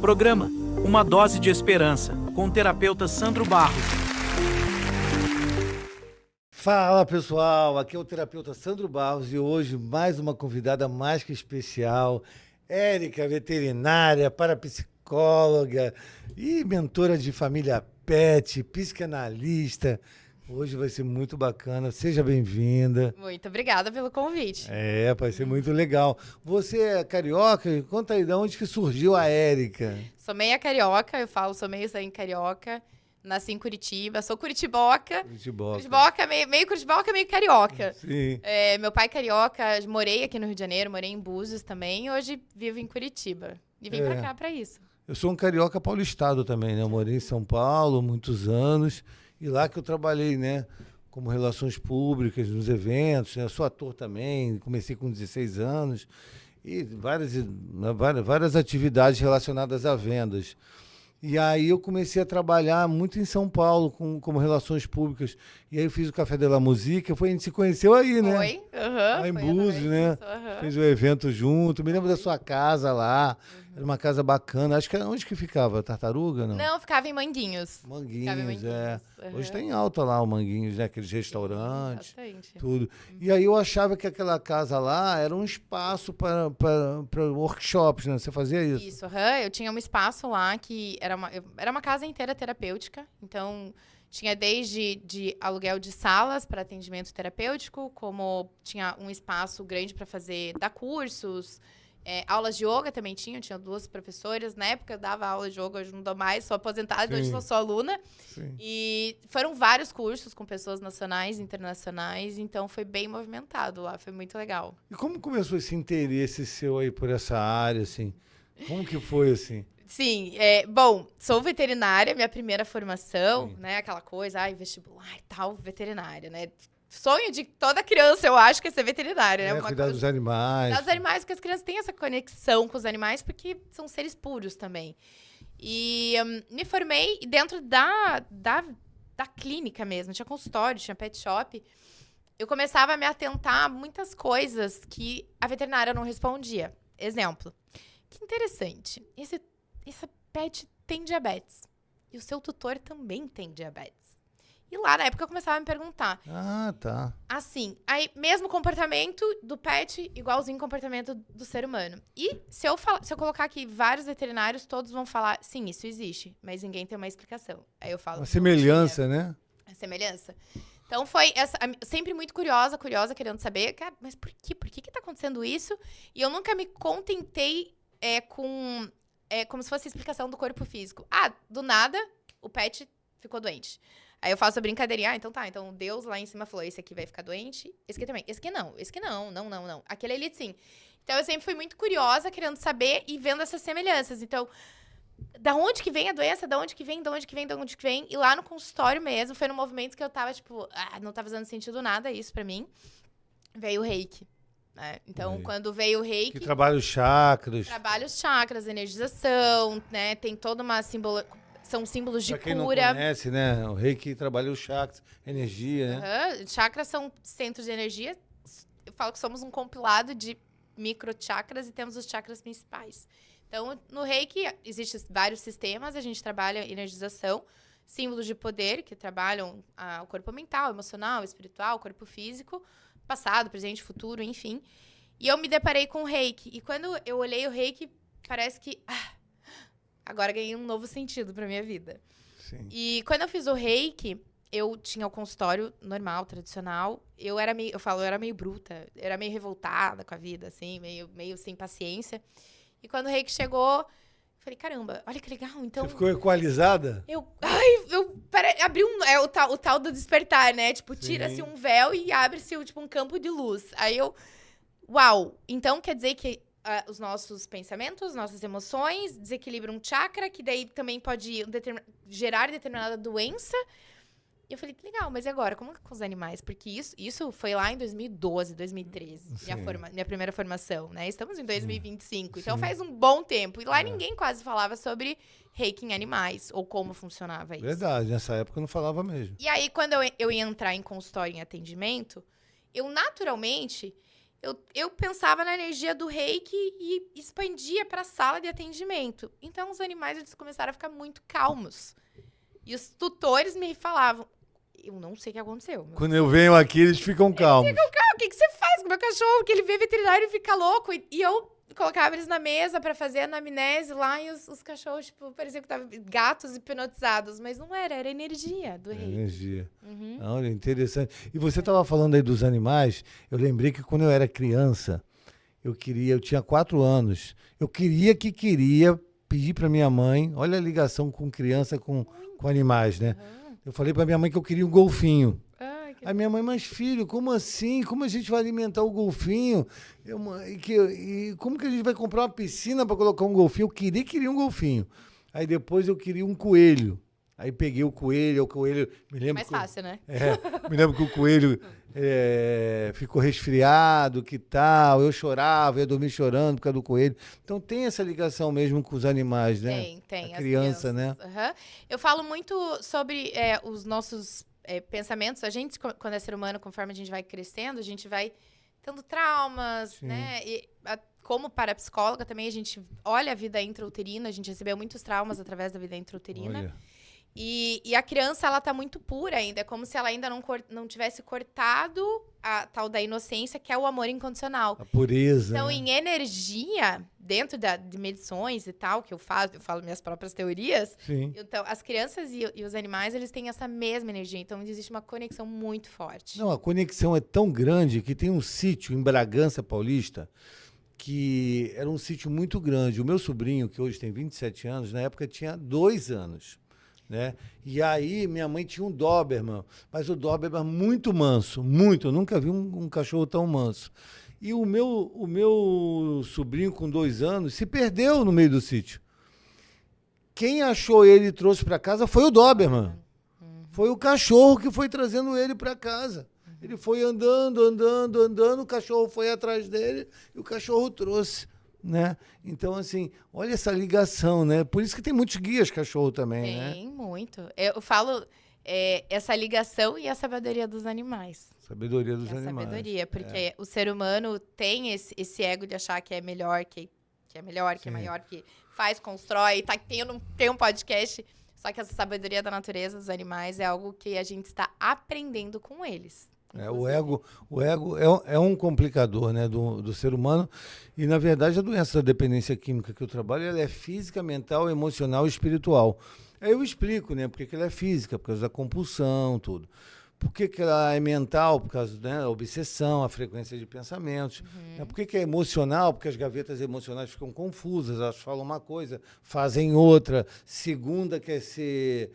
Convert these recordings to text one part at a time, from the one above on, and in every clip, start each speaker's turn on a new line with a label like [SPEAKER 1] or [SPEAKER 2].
[SPEAKER 1] Programa Uma Dose de Esperança, com o terapeuta Sandro Barros.
[SPEAKER 2] Fala pessoal, aqui é o terapeuta Sandro Barros e hoje mais uma convidada mais que especial, Érica, veterinária, parapsicóloga e mentora de família pet, psicanalista. Hoje vai ser muito bacana, seja bem-vinda.
[SPEAKER 3] Muito obrigada pelo convite.
[SPEAKER 2] Vai ser muito legal. Você é carioca? Conta aí, de onde que surgiu a Érica?
[SPEAKER 3] Sou meia carioca, eu falo, sou meio sangue carioca. Nasci em Curitiba, sou curitiboca. Curitiboca, meio curitiboca, meio carioca.
[SPEAKER 2] Sim.
[SPEAKER 3] Meu pai é carioca, morei aqui no Rio de Janeiro, morei em Búzios também. E hoje vivo em Curitiba. E vim pra cá pra isso.
[SPEAKER 2] Eu sou um carioca paulistado também, né? Eu morei em São Paulo muitos anos. E lá que eu trabalhei, né? Como relações públicas, nos eventos. Né? Eu sou ator também, comecei com 16 anos. E várias atividades relacionadas a vendas. E aí eu comecei a trabalhar muito em São Paulo, como relações públicas. E aí eu fiz o Café de la Musique, a gente se conheceu aí, né?
[SPEAKER 3] Foi,
[SPEAKER 2] lá em Búzios, né? Fez o evento junto. Me lembro da sua casa lá. Era uma casa bacana. Acho que era onde que ficava? Tartaruga, não?
[SPEAKER 3] Não, ficava em Manguinhos.
[SPEAKER 2] Manguinhos, é. Hoje tá em alta lá o Manguinhos, né? Aqueles restaurantes,
[SPEAKER 3] bastante.
[SPEAKER 2] tudo. E aí eu achava que aquela casa lá era um espaço para workshops, né? Você fazia isso?
[SPEAKER 3] Isso, eu tinha um espaço lá que era uma casa inteira terapêutica. Então, tinha desde de aluguel de salas para atendimento terapêutico, como tinha um espaço grande para dar cursos. Aulas de yoga também tinha 2 professoras. Na época eu dava aula de yoga, hoje não dou mais, sou aposentada, hoje sou só aluna.
[SPEAKER 2] Sim.
[SPEAKER 3] E foram vários cursos com pessoas nacionais e internacionais, então foi bem movimentado lá, foi muito legal.
[SPEAKER 2] E como começou esse interesse seu aí por essa área, assim? Como que foi, assim?
[SPEAKER 3] Sim, bom, sou veterinária, minha primeira formação, né, aquela coisa, vestibular e tal, veterinária, né? Sonho de toda criança, eu acho, que é ser veterinária, né?
[SPEAKER 2] Cuidar dos animais.
[SPEAKER 3] Cuidar dos animais, porque as crianças têm essa conexão com os animais, porque são seres puros também. E me formei dentro da clínica mesmo, tinha consultório, tinha pet shop. Eu começava a me atentar a muitas coisas que a veterinária não respondia. Exemplo, que interessante, esse pet tem diabetes, e o seu tutor também tem diabetes. E lá, na época, eu começava a me perguntar.
[SPEAKER 2] Ah, tá.
[SPEAKER 3] Assim, aí, mesmo comportamento do pet, igualzinho o comportamento do ser humano. E se eu colocar aqui vários veterinários, todos vão falar, sim, isso existe, mas ninguém tem uma explicação. Aí eu falo...
[SPEAKER 2] Uma semelhança, né?
[SPEAKER 3] A semelhança. Então, foi sempre muito curiosa, querendo saber, cara, mas por quê? Por que tá acontecendo isso? E eu nunca me contentei como se fosse a explicação do corpo físico. Do nada, o pet ficou doente. Aí eu faço a brincadeirinha, então tá, então Deus lá em cima falou, esse aqui vai ficar doente, esse aqui também, esse aqui não, não. Aquele ali sim. Então eu sempre fui muito curiosa, querendo saber e vendo essas semelhanças. Então, da onde que vem a doença? Da onde que vem? E lá no consultório mesmo, foi no movimento que eu tava, tipo, não tá fazendo sentido nada isso pra mim. Veio o reiki. Né? Então, quando veio o reiki...
[SPEAKER 2] Que trabalha os chakras.
[SPEAKER 3] Trabalha os chakras, energização, né? Tem toda uma são símbolos de
[SPEAKER 2] pra quem
[SPEAKER 3] cura.
[SPEAKER 2] Não conhece, né? O reiki trabalha os chakras, energia, né?
[SPEAKER 3] Chakras são centros de energia. Eu falo que somos um compilado de microchakras e temos os chakras principais. Então, no reiki, existem vários sistemas. A gente trabalha energização, símbolos de poder, que trabalham o corpo mental, emocional, espiritual, corpo físico, passado, presente, futuro, enfim. E eu me deparei com o reiki. E quando eu olhei o reiki, parece que... agora ganhei um novo sentido pra minha vida.
[SPEAKER 2] Sim.
[SPEAKER 3] E quando eu fiz o reiki, eu tinha o consultório normal, tradicional. Eu era meio bruta, eu era meio revoltada com a vida, assim, meio sem paciência. E quando o reiki chegou, eu falei, caramba, olha que legal, então...
[SPEAKER 2] Você ficou equalizada?
[SPEAKER 3] Abri o tal do despertar, né? Tipo, tira-se um véu e abre-se, tipo, um campo de luz. Aí uau, então quer dizer que os nossos pensamentos, nossas emoções, desequilibram um chakra, que daí também pode gerar determinada doença. E eu falei, que legal, mas e agora? Como com os animais? Porque isso foi lá em 2012, 2013, minha primeira formação, né? Estamos em 2025, então faz um bom tempo. E lá ninguém quase falava sobre reiki em animais, ou como funcionava isso.
[SPEAKER 2] Verdade, nessa época eu não falava mesmo.
[SPEAKER 3] E aí, quando eu ia entrar em consultório em atendimento, eu naturalmente... eu pensava na energia do reiki e expandia para a sala de atendimento. Então, os animais eles começaram a ficar muito calmos. E os tutores me falavam, eu não sei o que aconteceu.
[SPEAKER 2] Quando eu venho aqui, eles ficam calmos.
[SPEAKER 3] O que você faz com o meu cachorro? Que ele vê veterinário e fica louco. E eu colocava eles na mesa pra fazer anamnese lá e os cachorros, tipo, pareciam que estavam gatos hipnotizados. Mas não era energia do rei.
[SPEAKER 2] Energia. Olha, interessante. E você estava falando aí dos animais, eu lembrei que quando eu era criança, eu tinha 4 anos, eu queria pedir para minha mãe, olha a ligação com criança, com animais, né? Eu falei para minha mãe que eu queria um golfinho. Aí minha mãe, mas filho, como assim? Como a gente vai alimentar o golfinho? E como que a gente vai comprar uma piscina para colocar um golfinho? Eu queria um golfinho. Aí depois eu queria um coelho. Aí peguei o coelho, me lembro
[SPEAKER 3] Mais fácil, né?
[SPEAKER 2] me lembro que o coelho ficou resfriado, que tal, eu chorava, ia dormir chorando por causa do coelho. Então tem essa ligação mesmo com os animais, né?
[SPEAKER 3] Tem.
[SPEAKER 2] A criança, né?
[SPEAKER 3] Eu falo muito sobre os nossos pensamentos. A gente, quando é ser humano, conforme a gente vai crescendo, a gente vai tendo traumas,
[SPEAKER 2] Sim.
[SPEAKER 3] né? Como parapsicóloga também, a gente olha a vida intrauterina, a gente recebeu muitos traumas através da vida intrauterina.
[SPEAKER 2] Olha.
[SPEAKER 3] E a criança, ela tá muito pura ainda. É como se ela ainda não tivesse cortado a tal da inocência, que é o amor incondicional.
[SPEAKER 2] A pureza.
[SPEAKER 3] Então,
[SPEAKER 2] né?
[SPEAKER 3] em energia, dentro de medições e tal, que eu falo minhas próprias teorias.
[SPEAKER 2] Sim.
[SPEAKER 3] Então, as crianças e os animais, eles têm essa mesma energia. Então, existe uma conexão muito forte.
[SPEAKER 2] Não, a conexão é tão grande que tem um sítio em Bragança Paulista que era um sítio muito grande. O meu sobrinho, que hoje tem 27 anos, na época tinha 2 anos. Né? E aí minha mãe tinha um Doberman, mas o Doberman muito manso, muito. Eu nunca vi um cachorro tão manso. E o meu sobrinho com 2 anos se perdeu no meio do sítio. Quem achou ele e trouxe para casa foi o Doberman. Foi o cachorro que foi trazendo ele para casa. Ele foi andando, o cachorro foi atrás dele e o cachorro trouxe. Né? Então, assim, olha essa ligação, né? Por isso que tem muitos guias cachorro também, né?
[SPEAKER 3] Tem muito. Eu falo essa ligação e a sabedoria dos animais.
[SPEAKER 2] Sabedoria dos animais.
[SPEAKER 3] Sabedoria, porque o ser humano tem esse ego de achar que é melhor, que é melhor, que é maior, que faz, constrói, tem um podcast. Só que essa sabedoria da natureza dos animais é algo que a gente está aprendendo com eles.
[SPEAKER 2] O ego é um complicador, né, do ser humano. E, na verdade, a doença da dependência química que eu trabalho, ela é física, mental, emocional e espiritual. Aí eu explico, né, porque que ela é física, por causa da compulsão, tudo. Por que ela é mental? Por causa da obsessão, a frequência de pensamentos. Por que é emocional? Porque as gavetas emocionais ficam confusas, elas falam uma coisa, fazem outra. Segunda quer ser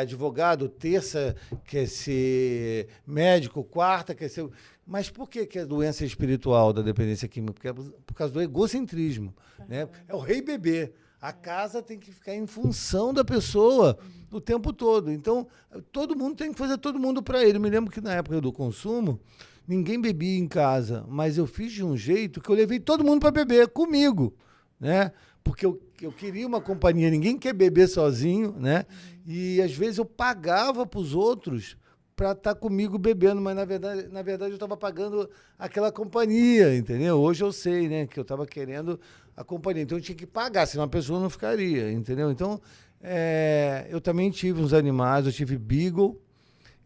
[SPEAKER 2] advogado, terça quer ser médico, quarta quer ser... Mas por que é doença espiritual da dependência química? Porque é por causa do egocentrismo. Né? É o rei bebê. A casa tem que ficar em função da pessoa o tempo todo. Então, todo mundo tem que fazer todo mundo para ele. Eu me lembro que na época do consumo, ninguém bebia em casa, mas eu fiz de um jeito que eu levei todo mundo para beber comigo, né? Porque eu queria uma companhia, ninguém quer beber sozinho, né? E às vezes eu pagava para os outros para estar comigo bebendo, mas na verdade eu estava pagando aquela companhia, entendeu? Hoje eu sei, né, que eu estava querendo a companhia, então eu tinha que pagar, senão a pessoa não ficaria, entendeu? Então, eu também tive uns animais, eu tive Beagle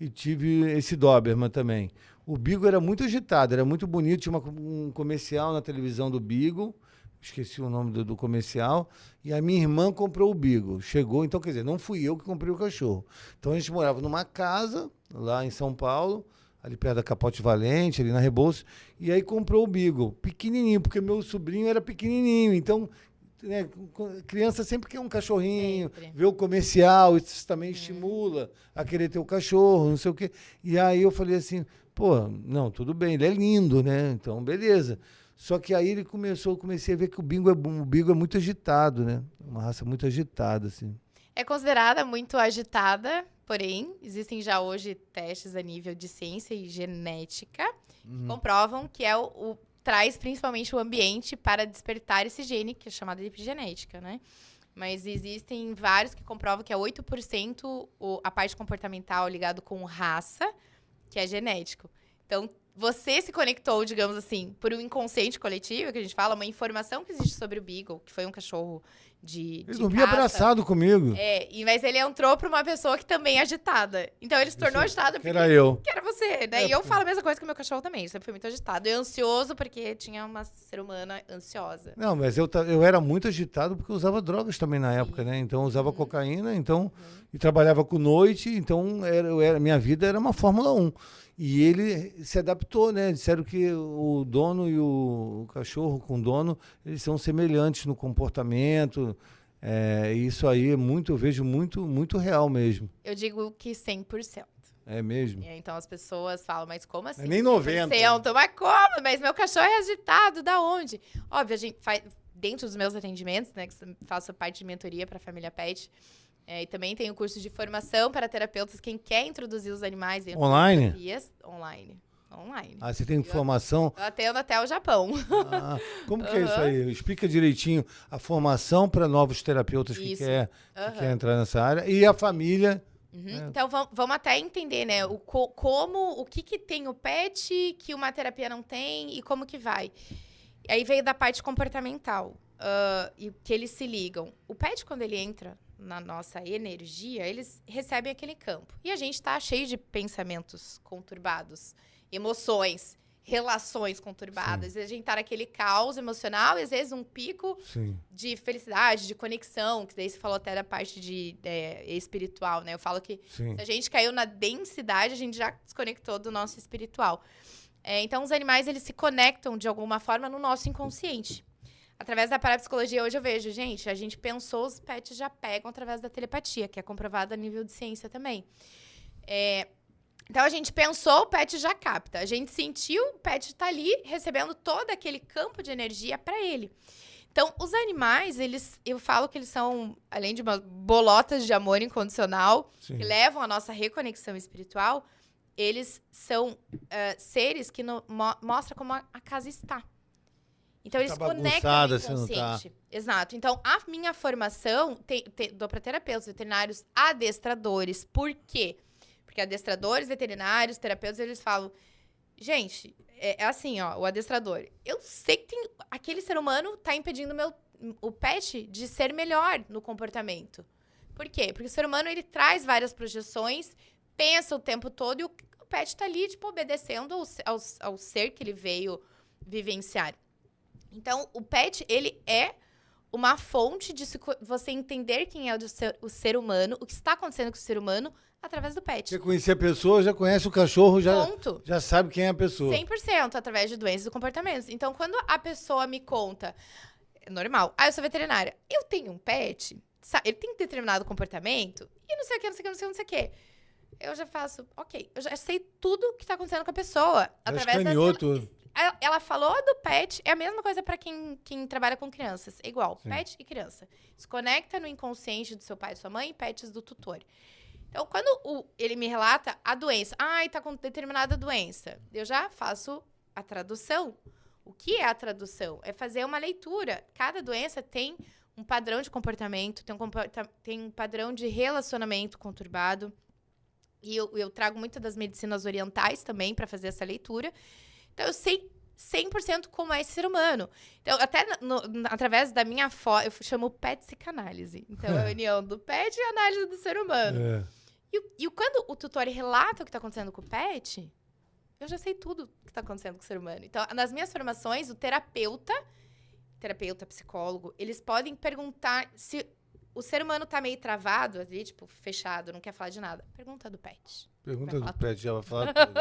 [SPEAKER 2] e tive esse Doberman também. O Beagle era muito agitado, era muito bonito, tinha um comercial na televisão do Beagle, esqueci o nome do comercial, e a minha irmã comprou o Beagle. Chegou, então, quer dizer, não fui eu que comprei o cachorro. Então, a gente morava numa casa, lá em São Paulo, ali perto da Capote Valente, ali na Rebouças, e aí comprou o Beagle, pequenininho, porque meu sobrinho era pequenininho, então, né, criança sempre quer um cachorrinho, vê o comercial, isso também estimula a querer ter o cachorro, não sei o quê. E aí eu falei assim, pô, não, tudo bem, ele é lindo, né, então, beleza. Só que aí eu comecei a ver que o Beagle é muito agitado, né? Uma raça muito agitada, assim.
[SPEAKER 3] É considerada muito agitada, porém, existem já hoje testes a nível de ciência e genética que comprovam que traz principalmente o ambiente para despertar esse gene, que é chamado de epigenética, né? Mas existem vários que comprovam que é 8% a parte comportamental ligado com raça, que é genético. Então, você se conectou, digamos assim, por um inconsciente coletivo, que a gente fala, uma informação que existe sobre o Beagle, que foi um cachorro de
[SPEAKER 2] Ele dormia
[SPEAKER 3] caça.
[SPEAKER 2] abraçado comigo.
[SPEAKER 3] Mas ele entrou pra uma pessoa que também é agitada. Então ele se tornou agitado porque
[SPEAKER 2] Era eu.
[SPEAKER 3] que era você. Daí eu falo a mesma coisa que o meu cachorro também. Sempre foi muito agitado. E ansioso porque tinha uma ser humana ansiosa.
[SPEAKER 2] Não, mas eu era muito agitado porque eu usava drogas também na época, né? Então eu usava cocaína, então e trabalhava com noite, então minha vida era uma Fórmula 1. E ele se adaptou, né? Disseram que o dono e o cachorro com o dono, eles são semelhantes no comportamento. Isso aí eu vejo muito real mesmo.
[SPEAKER 3] Eu digo que 100%.
[SPEAKER 2] É mesmo?
[SPEAKER 3] Então as pessoas falam, mas como assim?
[SPEAKER 2] É nem 90%.
[SPEAKER 3] Mas como? Mas meu cachorro é agitado, da onde? Óbvio, a gente faz, dentro dos meus atendimentos, né? Que faço parte de mentoria para a família pet. E também tenho curso de formação para terapeutas, quem quer introduzir os animais dentro
[SPEAKER 2] Online?
[SPEAKER 3] das terapias. Online.
[SPEAKER 2] Ah, você tem formação?
[SPEAKER 3] Eu atendo até o Japão.
[SPEAKER 2] Como que é isso aí? Explica direitinho a formação para novos terapeutas que quer entrar nessa área e a família.
[SPEAKER 3] Então, vamos até entender, né? O que tem o pet que uma terapia não tem e como que vai. E aí veio da parte comportamental e que eles se ligam. O pet, quando ele entra na nossa energia, eles recebem aquele campo. E a gente tá cheio de pensamentos conturbados, emoções, relações conturbadas. E a gente tá naquele caos emocional e às vezes um pico de felicidade, de conexão, que daí você falou até da parte espiritual, né? Eu falo que se a gente caiu na densidade, a gente já desconectou do nosso espiritual. Então, os animais, eles se conectam de alguma forma no nosso inconsciente. Através da parapsicologia, hoje eu vejo, gente, a gente pensou, os pets já pegam através da telepatia, que é comprovado a nível de ciência também. Então, a gente pensou, o pet já capta. A gente sentiu, o pet tá ali recebendo todo aquele campo de energia para ele. Então, os animais, eu falo que eles são, além de umas bolotas de amor incondicional, que levam a nossa reconexão espiritual, eles são seres que mostram como a casa está. Então, eles conectam no inconsciente. Exato. Então, a minha formação, dou para terapeutas, veterinários, adestradores. Por quê? Porque adestradores, veterinários, terapeutas, eles falam... Gente, é assim, ó, o adestrador. Eu sei que aquele ser humano tá impedindo o pet de ser melhor no comportamento. Por quê? Porque o ser humano, ele traz várias projeções, pensa o tempo todo e o pet tá ali, tipo, obedecendo ao ser que ele veio vivenciar. Então, o pet, ele é uma fonte de você entender quem é o ser humano, o que está acontecendo com o ser humano, através do pet.
[SPEAKER 2] Você conhecer a pessoa, já conhece o cachorro, já sabe quem é a pessoa.
[SPEAKER 3] 100%, através de doenças e comportamentos. Então, quando a pessoa me conta, é normal, eu sou veterinária, eu tenho um pet, ele tem determinado comportamento, e não sei o que, não sei o que. Eu já faço, ok, eu já sei tudo o que está acontecendo com a pessoa. Através
[SPEAKER 2] tudo.
[SPEAKER 3] Ela falou do pet, é a mesma coisa para quem trabalha com crianças. É igual, pet e criança. Se conecta no inconsciente do seu pai e sua mãe, pets do tutor. Então, quando ele me relata a doença, tá com determinada doença, eu já faço a tradução. O que é a tradução? É fazer uma leitura. Cada doença tem um padrão de comportamento, tem um padrão de relacionamento conturbado. E eu trago muito das medicinas orientais também para fazer essa leitura. Então, eu sei 100% como é esse ser humano. Então, até através da minha eu chamo pet psicanálise. Então, é a união do pet e a análise do ser humano. E quando o tutor relata o que está acontecendo com o pet, eu já sei tudo o que está acontecendo com o ser humano. Então, nas minhas formações, o terapeuta, psicólogo, eles podem perguntar se o ser humano tá meio travado, ali, tipo, fechado, não quer falar de nada. Pergunta do pet.
[SPEAKER 2] Pergunta do pet, já vai falar tudo.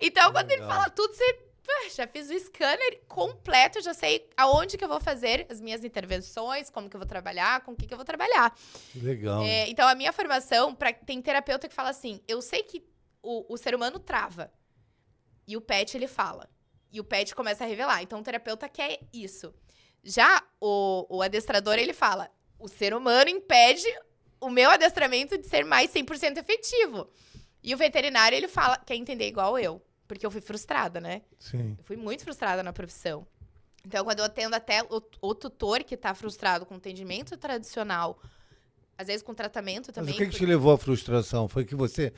[SPEAKER 3] Então, quando ele fala tudo, você... Já fiz o scanner completo, já sei aonde que eu vou fazer as minhas intervenções, como que eu vou trabalhar, com o que eu vou trabalhar.
[SPEAKER 2] Legal.
[SPEAKER 3] Então, a minha formação, tem terapeuta que fala assim, eu sei que o ser humano trava, e o pet, ele fala. E o pet começa a revelar. Então, o terapeuta quer isso. Já o adestrador, ele fala, o ser humano impede o meu adestramento de ser mais 100% efetivo. E o veterinário, ele fala, quer entender igual eu. Porque eu fui frustrada, né?
[SPEAKER 2] Sim.
[SPEAKER 3] Eu fui muito frustrada na profissão. Então, quando eu atendo até o tutor que tá frustrado com o atendimento tradicional às vezes com tratamento
[SPEAKER 2] Mas
[SPEAKER 3] também.
[SPEAKER 2] o que te levou à frustração? Foi que você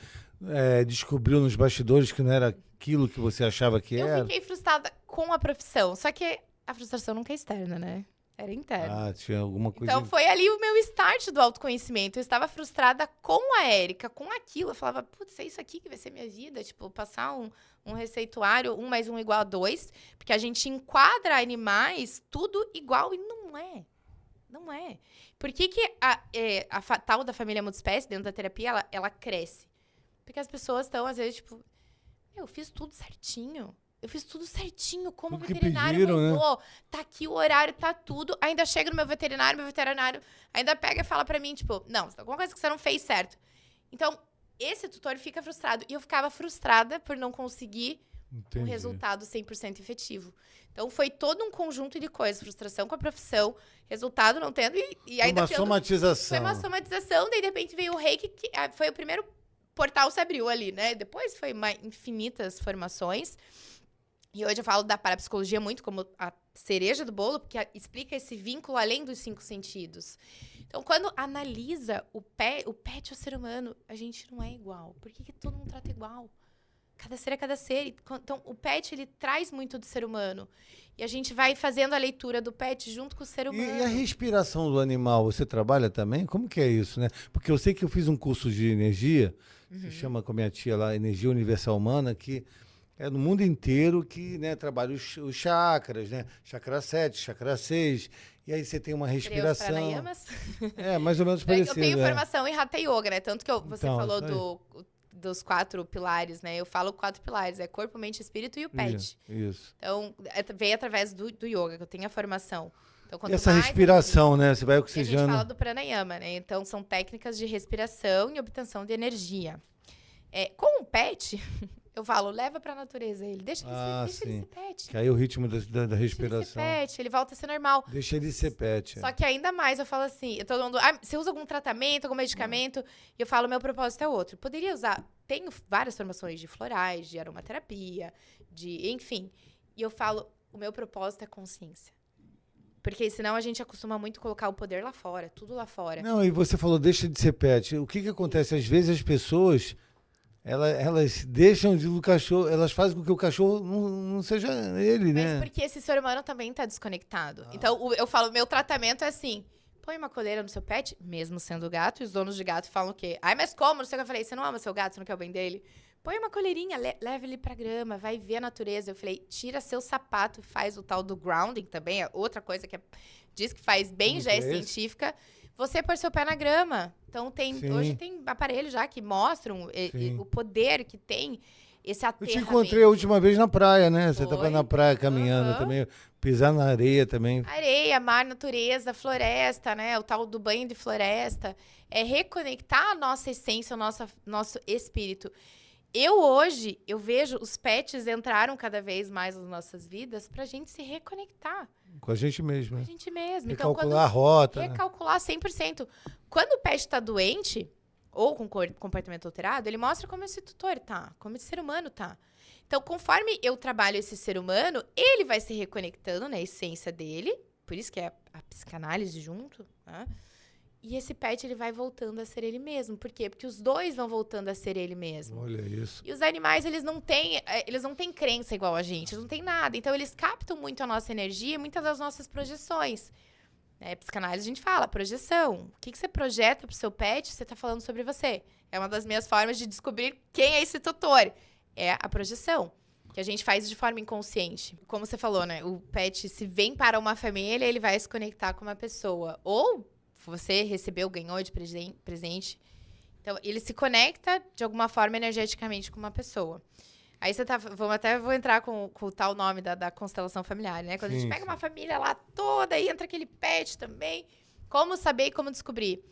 [SPEAKER 2] descobriu nos bastidores que não era aquilo que você achava que
[SPEAKER 3] Eu
[SPEAKER 2] era?
[SPEAKER 3] fiquei frustrada com a profissão, só que a frustração nunca é externa, né? Era interna.
[SPEAKER 2] Ah, tinha alguma coisa...
[SPEAKER 3] Então foi ali o meu start do autoconhecimento. Eu estava frustrada com a Érica, com aquilo. Eu falava, putz, é isso aqui que vai ser minha vida? Tipo, passar um receituário, 1 mais 1 igual a 2. Porque a gente enquadra animais tudo igual e não é. Não é. Por que a tal da família multiespécie, dentro da terapia, ela cresce? Porque as pessoas estão, às vezes, tipo, eu fiz tudo certinho. Eu fiz tudo certinho, como o
[SPEAKER 2] Tudo que
[SPEAKER 3] veterinário
[SPEAKER 2] pediram, né?
[SPEAKER 3] mandou. Tá aqui o horário, tá tudo. Ainda chega no meu veterinário ainda pega e fala pra mim, tipo, não, alguma coisa que você não fez certo. Então, esse tutor fica frustrado. E eu ficava frustrada por não conseguir um
[SPEAKER 2] Entendi.
[SPEAKER 3] resultado 100% efetivo. Então, foi todo um conjunto de coisas. Frustração com a profissão, resultado não tendo e ainda
[SPEAKER 2] Uma
[SPEAKER 3] tendo...
[SPEAKER 2] somatização.
[SPEAKER 3] Foi uma somatização, daí de repente veio o Reiki, que foi o primeiro portal se abriu ali, né? Depois foi infinitas formações. E hoje eu falo da parapsicologia muito como a cereja do bolo, porque explica esse vínculo além dos 5 sentidos. Então, quando analisa o pet e o ser humano, a gente não é igual. Por que todo mundo trata igual? Cada ser é cada ser. Então, o pet, ele traz muito do ser humano. E a gente vai fazendo a leitura do pet junto com o ser humano.
[SPEAKER 2] E a respiração do animal, você trabalha também? Como que é isso, né? Porque eu sei que eu fiz um curso de energia, se chama com a minha tia lá, Energia Universal Humana, que é no mundo inteiro que, né, trabalha os chakras, né? Chakra 7, chakra 6. E aí você tem uma respiração.
[SPEAKER 3] Pranayamas.
[SPEAKER 2] É, mais ou menos parecido.
[SPEAKER 3] Eu tenho
[SPEAKER 2] é.
[SPEAKER 3] formação em Hatha Yoga, né? Tanto que você
[SPEAKER 2] Então,
[SPEAKER 3] falou
[SPEAKER 2] isso
[SPEAKER 3] dos 4 pilares, né? Eu falo 4 pilares, é corpo, mente, espírito e o pet.
[SPEAKER 2] Isso.
[SPEAKER 3] Então, veio através do yoga, que eu tenho a formação. Então,
[SPEAKER 2] E essa respiração, né? Você vai
[SPEAKER 3] a gente
[SPEAKER 2] oxigenando.
[SPEAKER 3] fala do pranayama, né? Então, são técnicas de respiração e obtenção de energia. Com o pet, eu falo, leva pra natureza ele. Deixa ele ser pet.
[SPEAKER 2] Que aí o ritmo da
[SPEAKER 3] Deixa ele ser
[SPEAKER 2] respiração.
[SPEAKER 3] pet, ele volta a ser normal.
[SPEAKER 2] Deixa ele ser pet.
[SPEAKER 3] Só que ainda mais eu falo assim, todo mundo, você usa algum tratamento, algum medicamento? E eu falo, meu propósito é outro. Poderia usar, tenho várias formações de florais, de aromaterapia, enfim. E eu falo, o meu propósito é consciência. Porque senão a gente acostuma muito colocar o poder lá fora, tudo lá fora.
[SPEAKER 2] Não, e você falou, deixa de ser pet. O que acontece? Às vezes as pessoas, elas deixam o cachorro, elas fazem com que o cachorro não seja ele, né?
[SPEAKER 3] Mas porque esse ser humano também tá desconectado. Então, eu falo, meu tratamento é assim, põe uma coleira no seu pet, mesmo sendo gato, e os donos de gato falam o quê? Ai, mas como? Não sei o que eu falei, você não ama seu gato, você não quer o bem dele? Põe uma coleirinha, leva ele pra grama, vai ver a natureza. Eu falei, tira seu sapato, faz o tal do grounding também, é outra coisa que diz que faz bem,
[SPEAKER 2] Como
[SPEAKER 3] já é
[SPEAKER 2] que é esse?
[SPEAKER 3] científica. Você pôr seu pé na grama. Então,
[SPEAKER 2] Sim.
[SPEAKER 3] hoje tem aparelhos já que mostram
[SPEAKER 2] Sim.
[SPEAKER 3] o poder que tem esse
[SPEAKER 2] Eu
[SPEAKER 3] aterramento.
[SPEAKER 2] te encontrei a última vez na praia, né? Você estava
[SPEAKER 3] Foi.
[SPEAKER 2] na praia caminhando
[SPEAKER 3] Aham.
[SPEAKER 2] também, pisar na areia também.
[SPEAKER 3] Areia, mar, natureza, floresta, né? O tal do banho de floresta. É reconectar a nossa essência, o nosso espírito. Hoje, eu vejo os pets entraram cada vez mais nas nossas vidas pra gente se reconectar
[SPEAKER 2] Com a gente mesmo,
[SPEAKER 3] com a
[SPEAKER 2] né?
[SPEAKER 3] gente mesmo.
[SPEAKER 2] Recalcular a rota, né?
[SPEAKER 3] Recalcular 100%. Quando o pet tá doente, ou com comportamento alterado, ele mostra como esse tutor tá, como esse ser humano tá. Então, conforme eu trabalho esse ser humano, ele vai se reconectando na essência dele, por isso que é a psicanálise junto, né? E esse pet, ele vai voltando a ser ele mesmo. Por quê? Porque os dois vão voltando a ser ele mesmo.
[SPEAKER 2] Olha isso.
[SPEAKER 3] E os animais, eles não têm crença igual a gente, eles não têm nada. Então, eles captam muito a nossa energia e muitas das nossas projeções. Psicanálise, a gente fala, projeção. O que você projeta pro seu pet, você tá falando sobre você. É uma das minhas formas de descobrir quem é esse tutor. É a projeção, que a gente faz de forma inconsciente. Como você falou, né? O pet, se vem para uma família, ele vai se conectar com uma pessoa. Ou você recebeu, ganhou de presente. Então, ele se conecta, de alguma forma, energeticamente com uma pessoa. Aí você vou entrar com o tal nome da constelação familiar, né? Quando a gente pega uma família lá toda, aí entra aquele pet também. Como saber e como descobrir?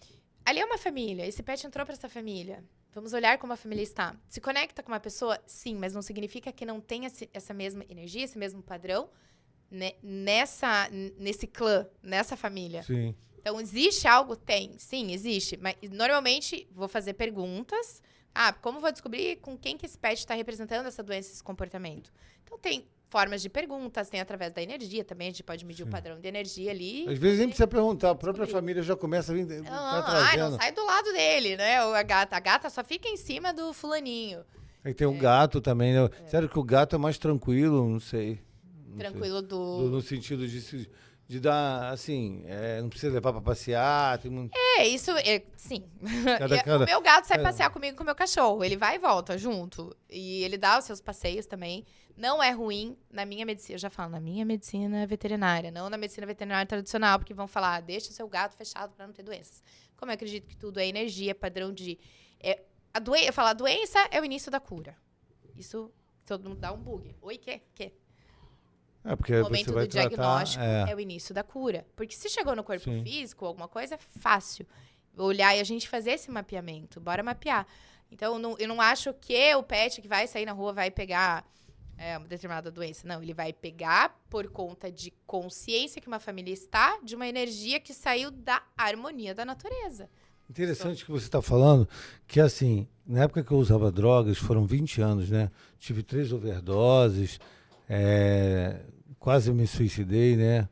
[SPEAKER 3] Ali é uma família, esse pet entrou para essa família. Vamos olhar como a família está. Se conecta com uma pessoa? Sim, mas não significa que não tenha essa mesma energia, esse mesmo padrão, né? Nesse clã, nessa família.
[SPEAKER 2] Sim.
[SPEAKER 3] Então, existe algo? Tem. Sim, existe. Mas, normalmente, vou fazer perguntas. Como vou descobrir com quem que esse pet está representando essa doença, esse comportamento? Então, tem formas de perguntas, tem através da energia também, a gente pode medir o padrão de energia ali.
[SPEAKER 2] Às vezes nem precisa perguntar, a própria família já começa a vir, tá trazendo.
[SPEAKER 3] Não sai do lado dele, né? A gata só fica em cima do fulaninho.
[SPEAKER 2] Aí tem um gato também, né? Sério que o gato é mais tranquilo, não sei.
[SPEAKER 3] Tranquilo
[SPEAKER 2] No sentido de dar, assim, não precisa levar pra passear. Tem muito...
[SPEAKER 3] Isso, sim.
[SPEAKER 2] Cada-
[SPEAKER 3] O meu gato sai passear comigo com o meu cachorro. Ele vai e volta junto. E ele dá os seus passeios também. Não é ruim na minha medicina. Eu já falo, na minha medicina veterinária. Não na medicina veterinária tradicional, porque vão falar, deixa o seu gato fechado pra não ter doenças. Como eu acredito que tudo é energia, padrão de... eu falo, a doença é o início da cura. Isso, todo mundo dá um bug. Oi, quê?
[SPEAKER 2] porque
[SPEAKER 3] O
[SPEAKER 2] você
[SPEAKER 3] momento
[SPEAKER 2] vai
[SPEAKER 3] do diagnóstico
[SPEAKER 2] tratar,
[SPEAKER 3] é o início da cura. Porque se chegou no corpo
[SPEAKER 2] Sim.
[SPEAKER 3] físico, alguma coisa, é fácil. Olhar e a gente fazer esse mapeamento. Bora mapear. Então, eu não acho que o pet que vai sair na rua vai pegar uma determinada doença. Não, ele vai pegar por conta de consciência que uma família está, de uma energia que saiu da harmonia da natureza.
[SPEAKER 2] Interessante que você está falando, que assim, na época que eu usava drogas, foram 20 anos, né? Tive 3 overdoses, quase me suicidei, né?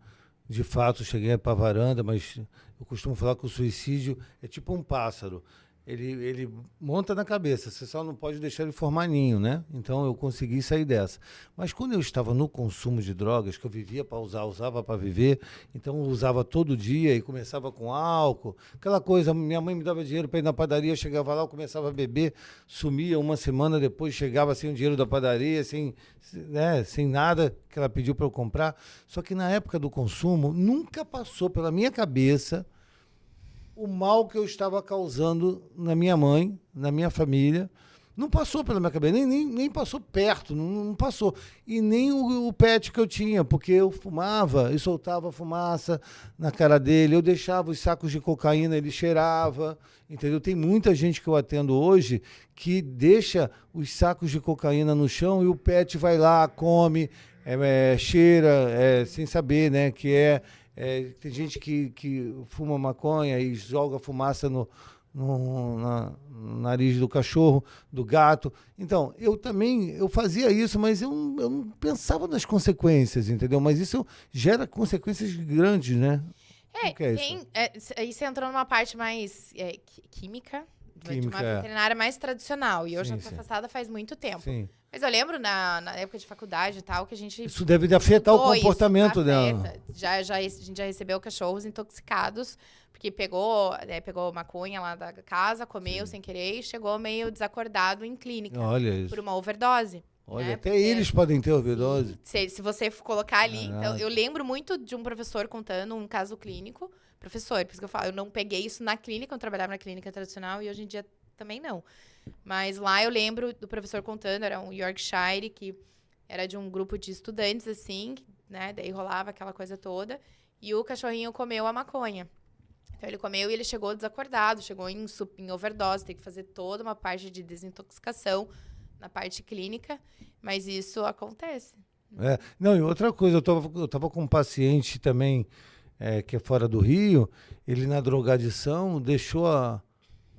[SPEAKER 2] De fato, cheguei para a varanda, mas eu costumo falar que o suicídio é tipo um pássaro. Ele monta na cabeça, você só não pode deixar ele formar ninho, né? Então eu consegui sair dessa. Mas quando eu estava no consumo de drogas, que eu vivia para usava para viver, então eu usava todo dia e começava com álcool, aquela coisa, minha mãe me dava dinheiro para ir na padaria, chegava lá, eu começava a beber, sumia uma semana depois, chegava sem o dinheiro da padaria, sem nada que ela pediu para eu comprar. Só que na época do consumo, nunca passou pela minha cabeça o mal que eu estava causando na minha mãe, na minha família. Não passou pela minha cabeça, nem passou perto, não passou. E nem o pet que eu tinha, porque eu fumava e soltava fumaça na cara dele, eu deixava os sacos de cocaína, ele cheirava, entendeu? Tem muita gente que eu atendo hoje que deixa os sacos de cocaína no chão e o pet vai lá, come, cheira, sem saber, né, tem gente que fuma maconha e joga fumaça no nariz do cachorro, do gato. Então, eu fazia isso, mas eu não pensava nas consequências, entendeu? Mas isso gera consequências grandes, né?
[SPEAKER 3] Aí você entrou numa parte mais química, de uma
[SPEAKER 2] Química,
[SPEAKER 3] veterinária mais tradicional. E eu já
[SPEAKER 2] Sim,
[SPEAKER 3] tô
[SPEAKER 2] sim.
[SPEAKER 3] afastada faz muito tempo.
[SPEAKER 2] Sim.
[SPEAKER 3] Mas eu lembro na época de faculdade e tal, que a gente...
[SPEAKER 2] Isso deve afetar o
[SPEAKER 3] Isso,
[SPEAKER 2] comportamento
[SPEAKER 3] afeta.
[SPEAKER 2] dela.
[SPEAKER 3] A gente já recebeu cachorros intoxicados, porque pegou maconha lá da casa, comeu sem querer e chegou meio desacordado em clínica.
[SPEAKER 2] Olha isso.
[SPEAKER 3] Por uma overdose.
[SPEAKER 2] Olha,
[SPEAKER 3] né?
[SPEAKER 2] até
[SPEAKER 3] Porque
[SPEAKER 2] eles podem ter overdose.
[SPEAKER 3] se você colocar ali...
[SPEAKER 2] Caraca.
[SPEAKER 3] Então, eu lembro muito de um professor contando um caso clínico. Professor, por isso que eu falo, eu não peguei isso na clínica, eu trabalhava na clínica tradicional e hoje em dia também não. Mas lá eu lembro do professor contando, era um Yorkshire, que era de um grupo de estudantes, assim, né? Daí rolava aquela coisa toda. E o cachorrinho comeu a maconha. Então ele comeu e ele chegou desacordado, chegou em overdose, tem que fazer toda uma parte de desintoxicação na parte clínica, mas isso acontece.
[SPEAKER 2] Não, e outra coisa, eu tava com um paciente também que é fora do Rio, ele na drogadição deixou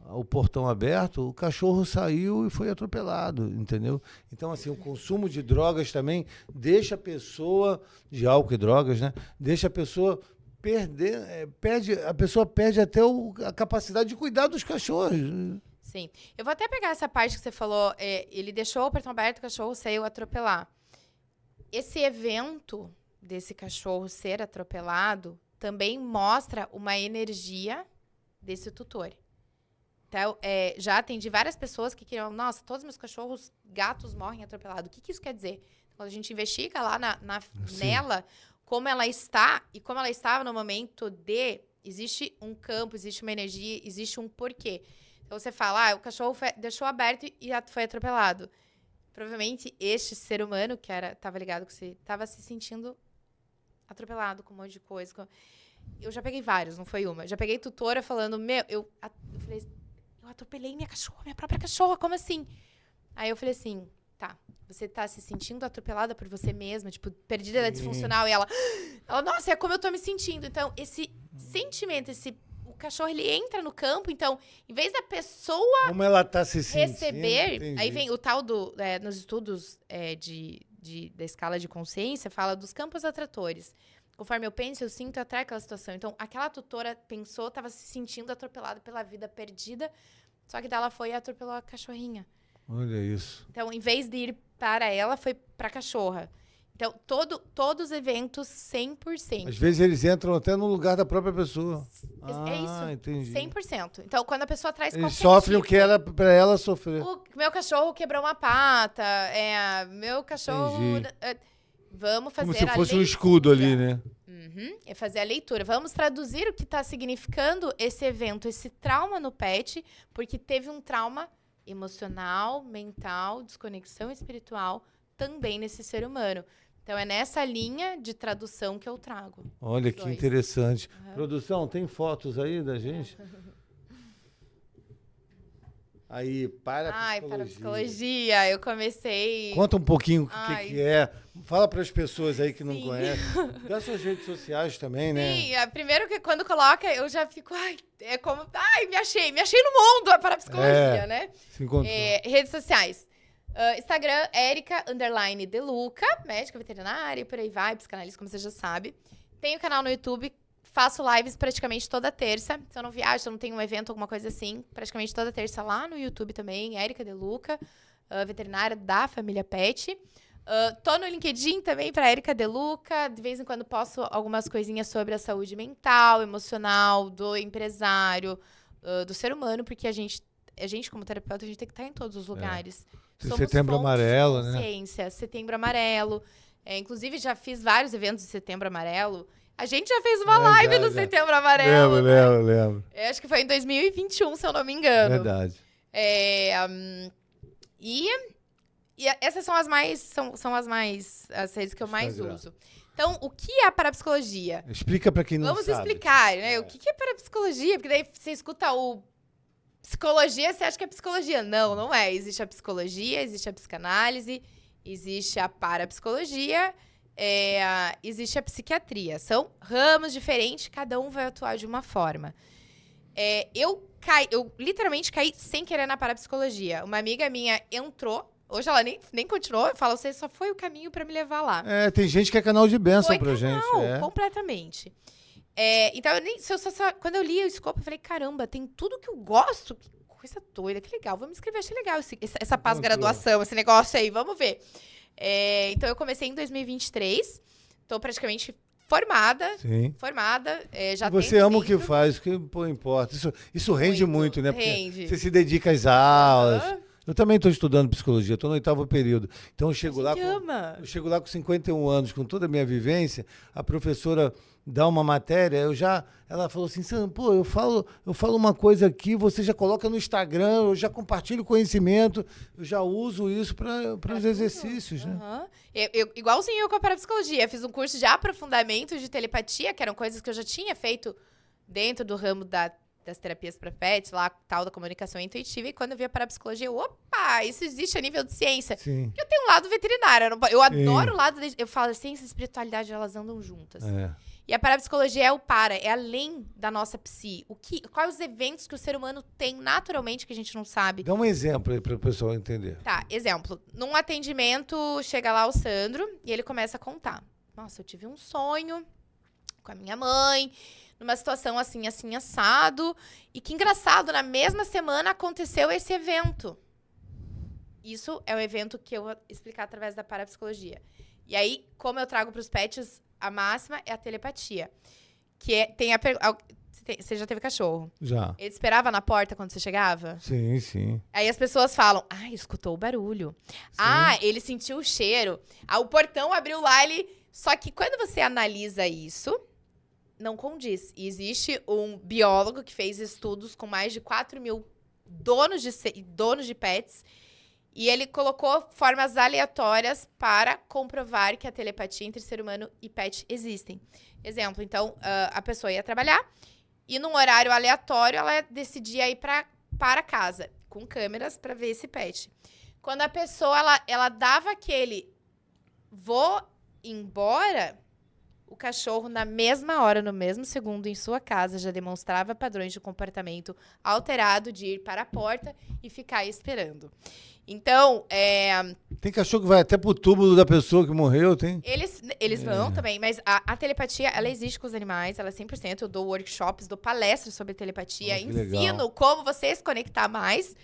[SPEAKER 2] o portão aberto, o cachorro saiu e foi atropelado, entendeu? Então, assim, o consumo de drogas também deixa a pessoa, de álcool e drogas, né? Deixa a pessoa a pessoa perde até a capacidade de cuidar dos cachorros.
[SPEAKER 3] Sim. Eu vou até pegar essa parte que você falou, ele deixou o portão aberto, o cachorro saiu atropelar. Esse evento desse cachorro ser atropelado também mostra uma energia desse tutor. Então, já atendi várias pessoas que queriam, nossa, todos os meus cachorros, gatos morrem atropelados. O que isso quer dizer? Quando a gente investiga lá nela, como ela está e como ela estava no momento existe um campo, existe uma energia, existe um porquê. Então, você fala, o cachorro deixou aberto e foi atropelado. Provavelmente, este ser humano que estava ligado com você, estava se sentindo atropelado com um monte de coisa. Eu já peguei vários, não foi uma. Já peguei tutora falando, eu falei, eu atropelei minha própria cachorra, como assim? Aí eu falei assim, tá, você tá se sentindo atropelada por você mesma, tipo, perdida, ela é disfuncional, e ela, nossa, é como eu tô me sentindo. Então, esse sentimento, o cachorro, ele entra no campo, então, em vez da pessoa
[SPEAKER 2] como ela tá se sentindo,
[SPEAKER 3] receber,
[SPEAKER 2] entendi.
[SPEAKER 3] aí vem o tal nos estudos de da escala de consciência fala dos campos atratores. Conforme eu penso, eu sinto, atrai aquela situação. Então, aquela tutora pensou, estava se sentindo atropelada pela vida perdida, só que daí ela foi e atropelou a cachorrinha.
[SPEAKER 2] Olha isso.
[SPEAKER 3] Então, em vez de ir para ela, foi para a cachorra. Então, todos os eventos, 100%.
[SPEAKER 2] Às vezes eles entram até no lugar da própria pessoa.
[SPEAKER 3] É isso.
[SPEAKER 2] Entendi.
[SPEAKER 3] 100%. Então, quando a pessoa traz
[SPEAKER 2] Eles
[SPEAKER 3] qualquer
[SPEAKER 2] sofrem o
[SPEAKER 3] tipo,
[SPEAKER 2] que era pra ela sofrer.
[SPEAKER 3] o meu cachorro quebrou uma pata, meu cachorro...
[SPEAKER 2] Entendi.
[SPEAKER 3] Vamos fazer
[SPEAKER 2] Como se
[SPEAKER 3] a
[SPEAKER 2] fosse um
[SPEAKER 3] leitura.
[SPEAKER 2] escudo ali, né?
[SPEAKER 3] É fazer a leitura. Vamos traduzir o que está significando esse evento, esse trauma no pet, porque teve um trauma emocional, mental, desconexão espiritual também nesse ser humano. Então, é nessa linha de tradução que eu trago.
[SPEAKER 2] Olha
[SPEAKER 3] os
[SPEAKER 2] que
[SPEAKER 3] dois.
[SPEAKER 2] interessante. Produção, tem fotos aí da gente? Aí, parapsicologia.
[SPEAKER 3] Parapsicologia. Eu comecei...
[SPEAKER 2] Conta um pouquinho o que,
[SPEAKER 3] Ai.
[SPEAKER 2] que é. Fala para as pessoas aí que não
[SPEAKER 3] Sim.
[SPEAKER 2] conhecem. Das suas redes sociais também, né?
[SPEAKER 3] Sim, primeiro que quando coloca, eu já fico... é como... me achei no mundo a parapsicologia, né?
[SPEAKER 2] Se encontrou.
[SPEAKER 3] Redes sociais. Instagram, Erica_Deluca, médica veterinária, e por aí vai, psicanalista, como você já sabe. Tenho canal no YouTube, faço lives praticamente toda terça. Se eu não viajo, se eu não tenho um evento, alguma coisa assim, praticamente toda terça lá no YouTube também, Erica Deluca, veterinária da família Pet. Tô no LinkedIn também para Erica Deluca. De vez em quando posto algumas coisinhas sobre a saúde mental, emocional, do empresário, do ser humano, porque a gente, como terapeuta, a gente tem que estar em todos os lugares. Somos
[SPEAKER 2] Setembro
[SPEAKER 3] fontes
[SPEAKER 2] Amarelo,
[SPEAKER 3] de
[SPEAKER 2] né?
[SPEAKER 3] consciência. Setembro Amarelo. Inclusive, já fiz vários eventos de Setembro Amarelo. A gente já fez uma live no Setembro Amarelo.
[SPEAKER 2] Lembro.
[SPEAKER 3] Acho que foi em 2021, se eu não me engano.
[SPEAKER 2] Verdade.
[SPEAKER 3] E essas são as mais... São as redes que eu mais
[SPEAKER 2] Instagram.
[SPEAKER 3] uso. Então, o que é a parapsicologia?
[SPEAKER 2] Explica para quem não
[SPEAKER 3] Vamos
[SPEAKER 2] sabe.
[SPEAKER 3] explicar, né? O que é parapsicologia? Porque daí você escuta o psicologia, você acha que é psicologia. Não é. Existe a psicologia, existe a psicanálise, existe a parapsicologia, existe a psiquiatria. São ramos diferentes, cada um vai atuar de uma forma. Eu literalmente caí sem querer na parapsicologia. Uma amiga minha entrou, hoje ela nem continuou, eu falo, você só foi o caminho pra me levar lá.
[SPEAKER 2] Tem gente que é canal de bênção
[SPEAKER 3] Foi
[SPEAKER 2] pra gente.
[SPEAKER 3] completamente. Então, quando eu li o escopo, eu falei, caramba, tem tudo que eu gosto. Que coisa doida, que legal. Vamos escrever, achei legal essa pós-graduação, esse negócio aí, vamos ver. Então, eu comecei em 2023, tô praticamente formada.
[SPEAKER 2] Sim.
[SPEAKER 3] Já
[SPEAKER 2] Você ama o que faz, o que importa. Isso rende muito, né? Porque
[SPEAKER 3] Rende.
[SPEAKER 2] você se dedica às aulas. Eu também estou estudando psicologia, estou no 8º período. Então eu chego lá com 51 anos, com toda a minha vivência, a professora dá uma matéria, ela falou assim, pô, eu falo uma coisa aqui, você já coloca no Instagram, eu já compartilho conhecimento, eu já uso isso para os exercícios, né?
[SPEAKER 3] Igualzinho eu com a parapsicologia, fiz um curso de aprofundamento de telepatia, que eram coisas que eu já tinha feito dentro do ramo das terapias para pets, lá, tal da comunicação intuitiva, e quando eu vi a parapsicologia, opa, isso existe a nível de ciência.
[SPEAKER 2] Sim.
[SPEAKER 3] Eu tenho um lado veterinário, eu adoro o lado, eu falo, ciência e espiritualidade, elas andam juntas. E a parapsicologia é além da nossa psi. Quais os eventos que o ser humano tem naturalmente que a gente não sabe?
[SPEAKER 2] Dá um exemplo aí para o pessoal entender.
[SPEAKER 3] Tá, exemplo. Num atendimento, chega lá o Sandro e ele começa a contar. Nossa, eu tive um sonho com a minha mãe, numa situação assim, assim, assado. E que engraçado, na mesma semana aconteceu esse evento. Isso é o evento que eu vou explicar através da parapsicologia. E aí, como eu trago para os pets, a máxima é a telepatia. Você já teve cachorro?
[SPEAKER 2] Já.
[SPEAKER 3] Ele esperava na porta quando você chegava?
[SPEAKER 2] Sim.
[SPEAKER 3] Aí as pessoas falam, escutou o barulho. Ele sentiu o cheiro. O portão abriu lá, Só que quando você analisa isso, não condiz. E existe um biólogo que fez estudos com mais de 4 mil donos de pets, e ele colocou formas aleatórias para comprovar que a telepatia entre ser humano e pet existem. Exemplo, então, a pessoa ia trabalhar e num horário aleatório ela decidia ir para casa, com câmeras para ver esse pet. Quando a pessoa ela dava aquele vou embora, o cachorro, na mesma hora, no mesmo segundo, em sua casa, já demonstrava padrões de comportamento alterado de ir para a porta e ficar esperando. Então,
[SPEAKER 2] Tem cachorro que vai até pro túmulo da pessoa que morreu, tem?
[SPEAKER 3] eles vão também, mas a telepatia, ela existe com os animais, ela é 100%. Eu dou workshops, dou palestras sobre telepatia,
[SPEAKER 2] Oh, que
[SPEAKER 3] ensino
[SPEAKER 2] legal.
[SPEAKER 3] como você se conectar mais.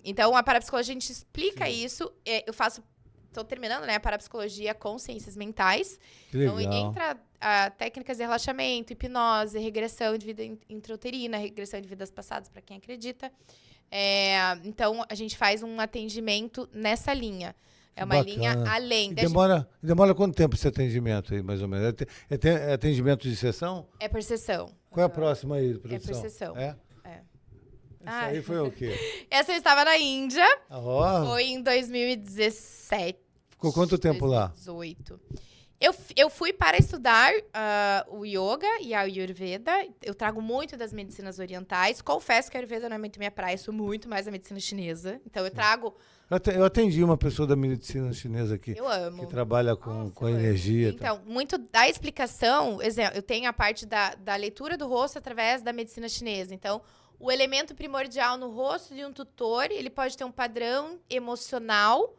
[SPEAKER 3] Então, a parapsicologia, a gente explica isso. Estou terminando, né, a parapsicologia com ciências mentais.
[SPEAKER 2] Que
[SPEAKER 3] Então,
[SPEAKER 2] legal.
[SPEAKER 3] entra técnicas de relaxamento, hipnose, regressão de vida intrauterina, regressão de vidas passadas, para quem acredita. Então, a gente faz um atendimento nessa linha. É uma
[SPEAKER 2] Bacana.
[SPEAKER 3] linha além.
[SPEAKER 2] E demora quanto tempo esse atendimento aí, mais ou menos? É atendimento de sessão?
[SPEAKER 3] É por sessão.
[SPEAKER 2] Qual é a próxima aí, produção?
[SPEAKER 3] por sessão.
[SPEAKER 2] É?
[SPEAKER 3] É.
[SPEAKER 2] Isso aí foi o quê?
[SPEAKER 3] Essa eu estava na Índia.
[SPEAKER 2] Ó,
[SPEAKER 3] Foi em 2017.
[SPEAKER 2] ficou quanto tempo lá?
[SPEAKER 3] 2018. Eu fui para estudar o yoga e a Ayurveda. Eu trago muito das medicinas orientais. Confesso que a Ayurveda não é muito minha praia. Eu sou muito mais da medicina chinesa. Então, eu trago...
[SPEAKER 2] Eu atendi uma pessoa da medicina chinesa aqui,
[SPEAKER 3] Eu amo.
[SPEAKER 2] que trabalha
[SPEAKER 3] Nossa,
[SPEAKER 2] com
[SPEAKER 3] eu amo.
[SPEAKER 2] energia. e tal.
[SPEAKER 3] Então, muito da explicação... Exemplo, eu tenho a parte da leitura do rosto através da medicina chinesa. Então, o elemento primordial no rosto de um tutor, ele pode ter um padrão emocional...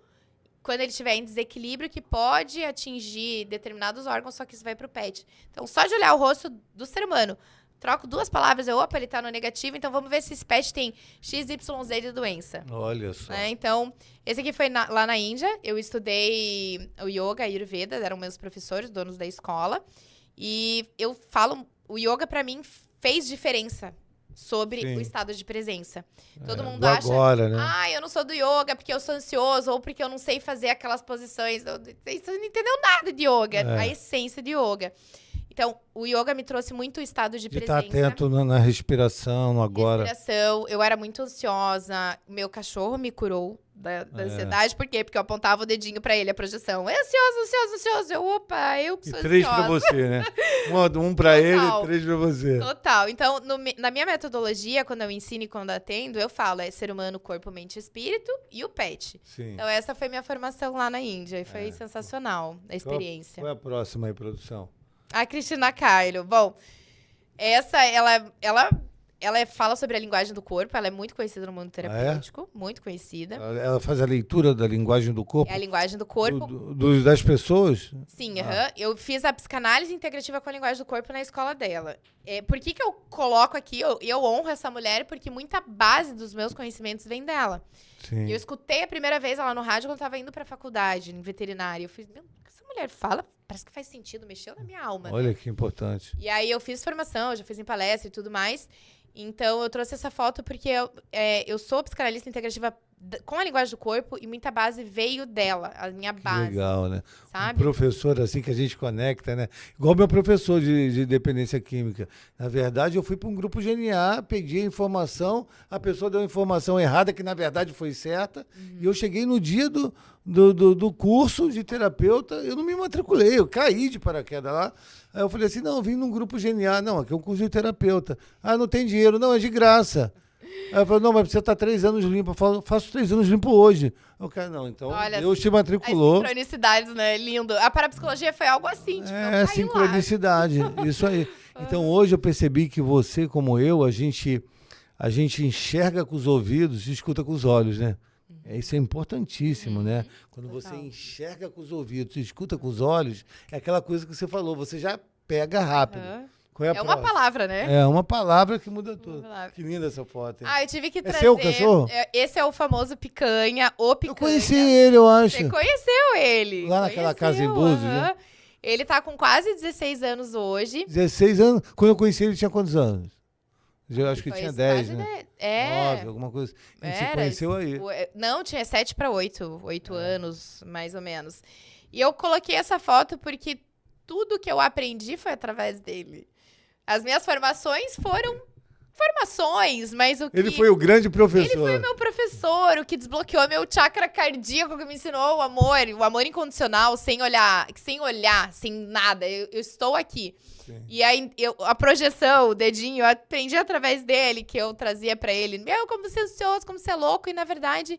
[SPEAKER 3] Quando ele estiver em desequilíbrio, que pode atingir determinados órgãos, só que isso vai pro pet. Então, só de olhar o rosto do ser humano, troco 2 palavras, opa, ele tá no negativo, então vamos ver se esse pet tem XYZ de doença.
[SPEAKER 2] Olha só.
[SPEAKER 3] Né? Então, esse aqui foi lá na Índia. Eu estudei o yoga, a Ayurveda, eram meus professores, donos da escola. E eu falo, o yoga pra mim fez diferença sobre
[SPEAKER 2] Sim.
[SPEAKER 3] o estado de presença. Todo mundo
[SPEAKER 2] Do
[SPEAKER 3] acha,
[SPEAKER 2] agora, né?
[SPEAKER 3] eu não sou do yoga porque eu sou ansioso ou porque eu não sei fazer aquelas posições. Você não entendeu nada de yoga, a essência de yoga. Então, o yoga me trouxe muito o estado de
[SPEAKER 2] De estar
[SPEAKER 3] presença.
[SPEAKER 2] atento na respiração, no agora.
[SPEAKER 3] Respiração. Eu era muito ansiosa. Meu cachorro me curou da ansiedade. Por quê? Porque eu apontava o dedinho pra ele, a projeção. É ansioso. Eu que
[SPEAKER 2] E
[SPEAKER 3] sou
[SPEAKER 2] 3
[SPEAKER 3] ansiosa.
[SPEAKER 2] pra você, né? Um pra ele
[SPEAKER 3] Total.
[SPEAKER 2] e 3 pra você.
[SPEAKER 3] Total. Então, na minha metodologia, quando eu ensino e quando atendo, eu falo, é ser humano, corpo, mente e espírito e o pet.
[SPEAKER 2] Sim.
[SPEAKER 3] Então, essa foi minha formação lá na Índia e foi sensacional a experiência.
[SPEAKER 2] Qual é a próxima aí, produção?
[SPEAKER 3] A Cristina Cairo. Bom, essa, ela fala sobre a linguagem do corpo, ela é muito conhecida no mundo terapêutico, muito conhecida.
[SPEAKER 2] Ela faz a leitura da linguagem do corpo?
[SPEAKER 3] É a linguagem do corpo.
[SPEAKER 2] Das pessoas?
[SPEAKER 3] Sim, eu fiz a psicanálise integrativa com a linguagem do corpo na escola dela. Por que eu coloco aqui, eu honro essa mulher, porque muita base dos meus conhecimentos vem dela.
[SPEAKER 2] Sim.
[SPEAKER 3] E eu escutei a primeira vez ela no rádio quando eu tava indo pra faculdade, em veterinária. Eu fiz, meu, o que essa mulher fala? Parece que faz sentido, mexeu na minha alma.
[SPEAKER 2] Olha que importante.
[SPEAKER 3] E aí eu fiz formação, já fiz em palestra e tudo mais. Então eu trouxe essa foto porque eu sou psicanalista integrativa com a linguagem do corpo e muita base veio dela, a minha base.
[SPEAKER 2] Legal, né?
[SPEAKER 3] Sabe?
[SPEAKER 2] Um professor assim que a gente conecta, né? Igual meu professor de dependência química. Na verdade, eu fui para um grupo GNA, pedi a informação, a pessoa deu a informação errada, que na verdade foi certa, e eu cheguei no dia do curso de terapeuta, eu não me matriculei, eu caí de paraquedas lá. Aí eu falei assim, não, eu vim num grupo GNA, não, aqui é um curso de terapeuta. Ah, não tem dinheiro, não, é de graça. Aí eu falei, não, mas você está 3 anos limpo. Eu faço 3 anos limpo hoje. Eu quero, não, então
[SPEAKER 3] Olha,
[SPEAKER 2] Deus te
[SPEAKER 3] as
[SPEAKER 2] matriculou.
[SPEAKER 3] sincronicidades, né? Lindo. A parapsicologia foi algo assim, tipo, eu caí lá.
[SPEAKER 2] Sincronicidade, isso aí. Então hoje eu percebi que você, como eu, a gente enxerga com os ouvidos e escuta com os olhos, né? Isso é importantíssimo, né? Quando você enxerga com os ouvidos e escuta com os olhos, é aquela coisa que você falou, você já pega rápido. Qual é a
[SPEAKER 3] uma
[SPEAKER 2] próxima?
[SPEAKER 3] palavra, né?
[SPEAKER 2] É uma palavra que muda tudo.
[SPEAKER 3] palavra.
[SPEAKER 2] Que linda essa foto, hein?
[SPEAKER 3] Eu tive que trazer.
[SPEAKER 2] seu cachorro?
[SPEAKER 3] Esse é o famoso picanha, o picanha.
[SPEAKER 2] Eu conheci ele, eu acho.
[SPEAKER 3] Você conheceu ele?
[SPEAKER 2] Lá naquela casa em Búzios, né?
[SPEAKER 3] Ele tá com quase 16 anos hoje.
[SPEAKER 2] 16 anos. Quando eu conheci ele, tinha quantos anos? Eu acho que
[SPEAKER 3] Foi
[SPEAKER 2] tinha 10,
[SPEAKER 3] quase
[SPEAKER 2] né? 9,
[SPEAKER 3] 9,
[SPEAKER 2] alguma coisa. A gente se
[SPEAKER 3] Era,
[SPEAKER 2] conheceu aí.
[SPEAKER 3] Não, tinha 7 para 8 anos, mais ou menos. E eu coloquei essa foto porque tudo que eu aprendi foi através dele. As minhas formações foram formações, mas o que...
[SPEAKER 2] Ele foi o grande professor.
[SPEAKER 3] Ele foi o meu professor, o que desbloqueou meu chakra cardíaco, que me ensinou o amor incondicional, sem olhar, sem nada. Eu estou aqui.
[SPEAKER 2] Sim.
[SPEAKER 3] E aí, a projeção, o dedinho, eu aprendi através dele, que eu trazia pra ele. Meu, como você é ansioso, como você é louco. E, na verdade,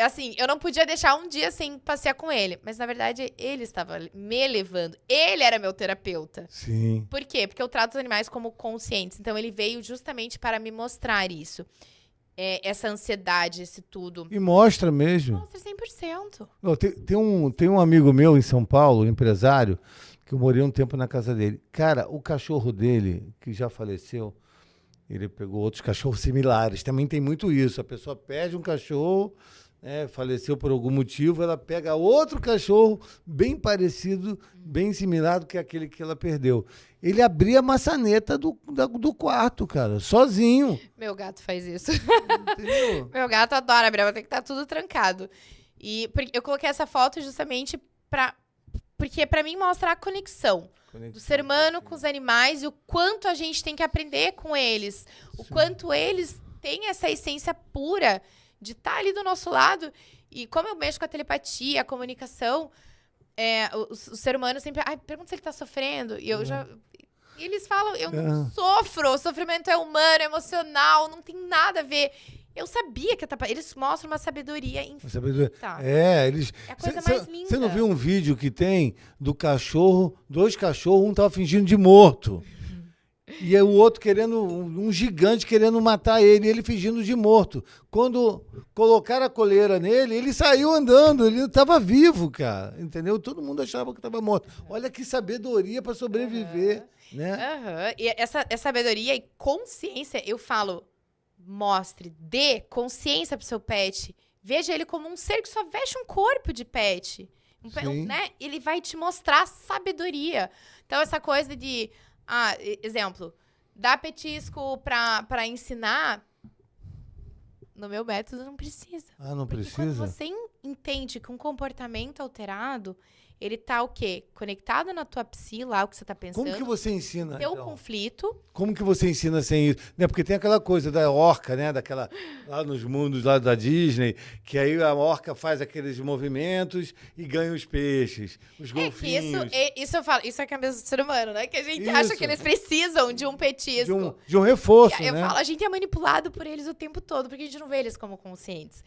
[SPEAKER 3] Assim, eu não podia deixar um dia sem passear com ele. Mas, na verdade, ele estava me levando. Ele era meu terapeuta.
[SPEAKER 2] Sim.
[SPEAKER 3] Por quê? Porque eu trato os animais como conscientes. Então, ele veio justamente para me mostrar isso. Essa ansiedade, esse tudo.
[SPEAKER 2] E mostra mesmo.
[SPEAKER 3] Mostra 100%.
[SPEAKER 2] Não, tem um amigo meu em São Paulo, empresário, que eu morei um tempo na casa dele. Cara, o cachorro dele, que já faleceu, ele pegou outros cachorros similares. Também tem muito isso. A pessoa perde um cachorro, né, faleceu por algum motivo, ela pega outro cachorro bem parecido, bem similar do que aquele que ela perdeu. Ele abria a maçaneta do quarto, cara, sozinho.
[SPEAKER 3] Meu gato faz isso.
[SPEAKER 2] Entendeu?
[SPEAKER 3] Meu gato adora abrir, vai ter que estar tudo trancado. E eu coloquei essa foto justamente porque pra mim mostra a conexão do ser humano com os animais e o quanto a gente tem que aprender com eles. O quanto eles têm essa essência pura de estar ali do nosso lado. E como eu mexo com a telepatia, a comunicação, o ser humano sempre... pergunta se ele tá sofrendo. E eu já... E eles falam, eu não sofro. O sofrimento é humano, é emocional, não tem nada a ver. Eu sabia que eles mostram uma sabedoria infinita.
[SPEAKER 2] Eles...
[SPEAKER 3] É a coisa mais linda.
[SPEAKER 2] Você não viu um vídeo que tem do cachorro, 2 cachorros, um tava fingindo de morto. E aí o outro querendo, um gigante querendo matar ele fingindo de morto. Quando colocaram a coleira nele, ele saiu andando, ele estava vivo, cara. Entendeu? Todo mundo achava que estava morto. Olha que sabedoria para sobreviver, né?
[SPEAKER 3] E essa sabedoria e consciência, eu falo, mostre, dê consciência pro seu pet. Veja ele como um ser que só veste um corpo de pet. Né? Ele vai te mostrar sabedoria. Então, essa coisa de... exemplo, dar petisco pra ensinar, no meu método não precisa.
[SPEAKER 2] Não
[SPEAKER 3] Porque
[SPEAKER 2] precisa?
[SPEAKER 3] quando você entende que um comportamento alterado, ele tá o quê? Conectado na tua psi, lá o que você tá pensando.
[SPEAKER 2] Como que você ensina?
[SPEAKER 3] Teu
[SPEAKER 2] então?
[SPEAKER 3] conflito.
[SPEAKER 2] Como que você ensina sem isso? Né? Porque tem aquela coisa da orca, né? Daquela, lá nos mundos lá da Disney, que aí a orca faz aqueles movimentos e ganha os peixes, os golfinhos.
[SPEAKER 3] Isso eu falo, isso é a cabeça do ser humano, né? Que a gente acha que eles precisam de um petisco.
[SPEAKER 2] De um reforço,
[SPEAKER 3] Eu
[SPEAKER 2] né?
[SPEAKER 3] falo, a gente é manipulado por eles o tempo todo, porque a gente não vê eles como conscientes.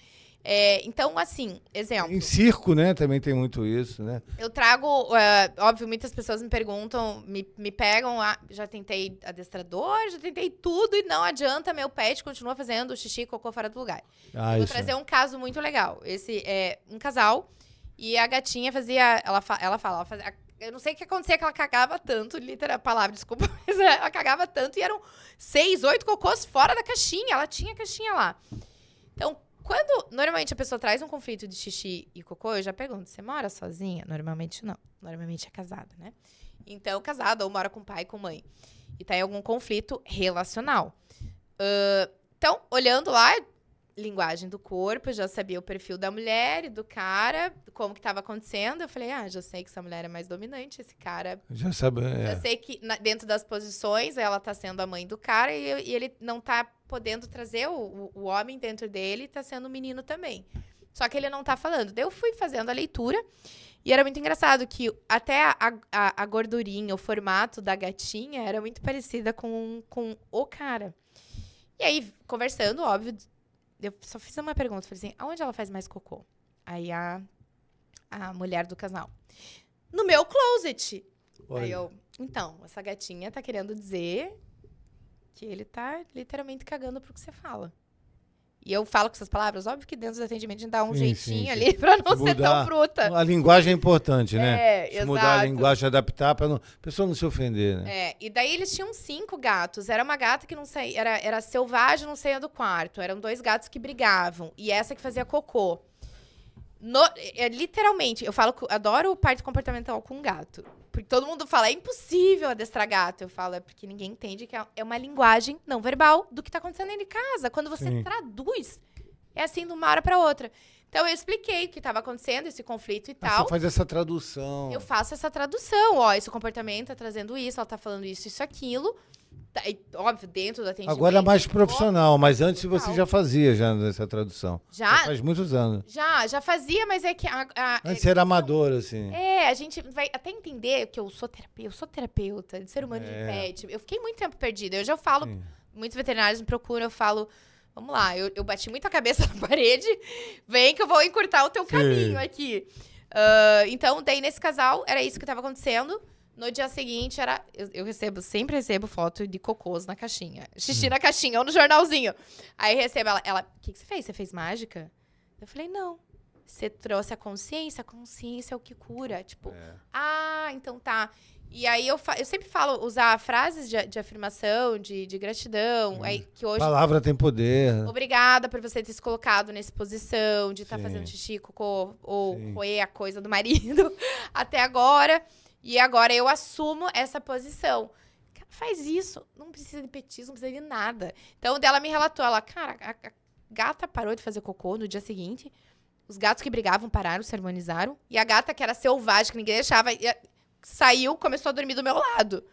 [SPEAKER 3] Então, assim, exemplo.
[SPEAKER 2] Em circo, né? Também tem muito isso, né?
[SPEAKER 3] Eu trago, óbvio, muitas pessoas me perguntam, me pegam, já tentei adestrador, já tentei tudo e não adianta, meu pet continua fazendo xixi e cocô fora do lugar. Eu vou trazer um caso muito legal. Esse é um casal e a gatinha fazia, ela fala, eu não sei o que acontecia, que ela cagava tanto, literal, palavra, desculpa, mas ela cagava tanto e eram 6, 8 cocôs fora da caixinha, ela tinha a caixinha lá. Então, quando normalmente a pessoa traz um conflito de xixi e cocô, eu já pergunto, você mora sozinha? Normalmente não. Normalmente é casada, né? Então, casada ou mora com pai e com mãe. E tá em algum conflito relacional. Então, olhando lá, linguagem do corpo, eu já sabia o perfil da mulher e do cara, como que tava acontecendo. Eu falei, já sei que essa mulher é mais dominante, esse cara...
[SPEAKER 2] Já sabe,
[SPEAKER 3] Já sei que dentro das posições, ela tá sendo a mãe do cara e ele não tá podendo trazer o homem dentro dele, tá sendo o menino também. Só que ele não tá falando. Daí eu fui fazendo a leitura e era muito engraçado que até a gordurinha, o formato da gatinha era muito parecida com o cara. E aí, conversando, óbvio, eu só fiz uma pergunta. Falei assim, aonde ela faz mais cocô? Aí a mulher do casal. No meu closet.
[SPEAKER 2] Olha.
[SPEAKER 3] Aí eu, então, essa gatinha tá querendo dizer que ele tá literalmente cagando pro que você fala. E eu falo com essas palavras, óbvio que dentro do atendimento a gente dá um jeitinho ali pra não ser tão bruta.
[SPEAKER 2] A linguagem é importante, né? Se
[SPEAKER 3] exato.
[SPEAKER 2] mudar a linguagem, adaptar pra a pessoa não se ofender, né?
[SPEAKER 3] E daí eles tinham 5 gatos. Era uma gata que não saía, era selvagem, não saía do quarto. Eram 2 gatos que brigavam. E essa que fazia cocô. Literalmente, eu falo que adoro parte comportamental com gato. Porque todo mundo fala, é impossível adestrar gato. Eu falo, é porque ninguém entende que é uma linguagem não verbal do que tá acontecendo dentro de casa. Quando você traduz, é assim de uma hora pra outra. Então, eu expliquei o que estava acontecendo, esse conflito e tal.
[SPEAKER 2] Você faz essa tradução.
[SPEAKER 3] Eu faço essa tradução. Ó, esse comportamento tá trazendo isso, ela tá falando isso, aquilo. Óbvio, dentro do atendimento.
[SPEAKER 2] Agora é mais profissional, mas antes você já fazia essa tradução.
[SPEAKER 3] Já
[SPEAKER 2] faz muitos anos.
[SPEAKER 3] Já fazia, mas é que...
[SPEAKER 2] Antes era amador, assim.
[SPEAKER 3] A gente vai até entender que eu sou terapeuta de ser humano de pet. Eu fiquei muito tempo perdida. Eu já falo, muitos veterinários me procuram, eu falo, vamos lá. Eu bati muito a cabeça na parede. Vem que eu vou encurtar o teu caminho aqui. Então, daí nesse casal, era isso que tava acontecendo. No dia seguinte, eu sempre recebo foto de cocôs na caixinha. Xixi na caixinha, ou no jornalzinho. Aí recebo ela, o que você fez? Você fez mágica? Eu falei, não. Você trouxe a consciência é o que cura. Tipo, então tá. E aí eu sempre falo, usar frases de afirmação, de gratidão. Aí, que hoje,
[SPEAKER 2] Palavra tem poder.
[SPEAKER 3] obrigada por você ter se colocado nessa posição de estar fazendo xixi, cocô, ou roer a coisa do marido até agora. E agora eu assumo essa posição. Cara, faz isso. Não precisa de petisco, não precisa de nada. Então, dela me relatou, cara, a gata parou de fazer cocô no dia seguinte. Os gatos que brigavam pararam, se harmonizaram. E a gata que era selvagem, que ninguém deixava, saiu, começou a dormir do meu lado.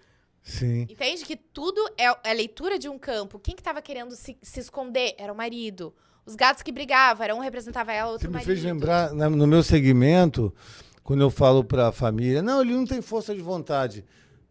[SPEAKER 2] Sim.
[SPEAKER 3] Entende? Que tudo é leitura de um campo. Quem que tava querendo se esconder? Era o marido. Os gatos que brigavam, era um representava ela, outro marido.
[SPEAKER 2] Você me fez lembrar, no meu segmento, quando eu falo para a família, não, ele não tem força de vontade.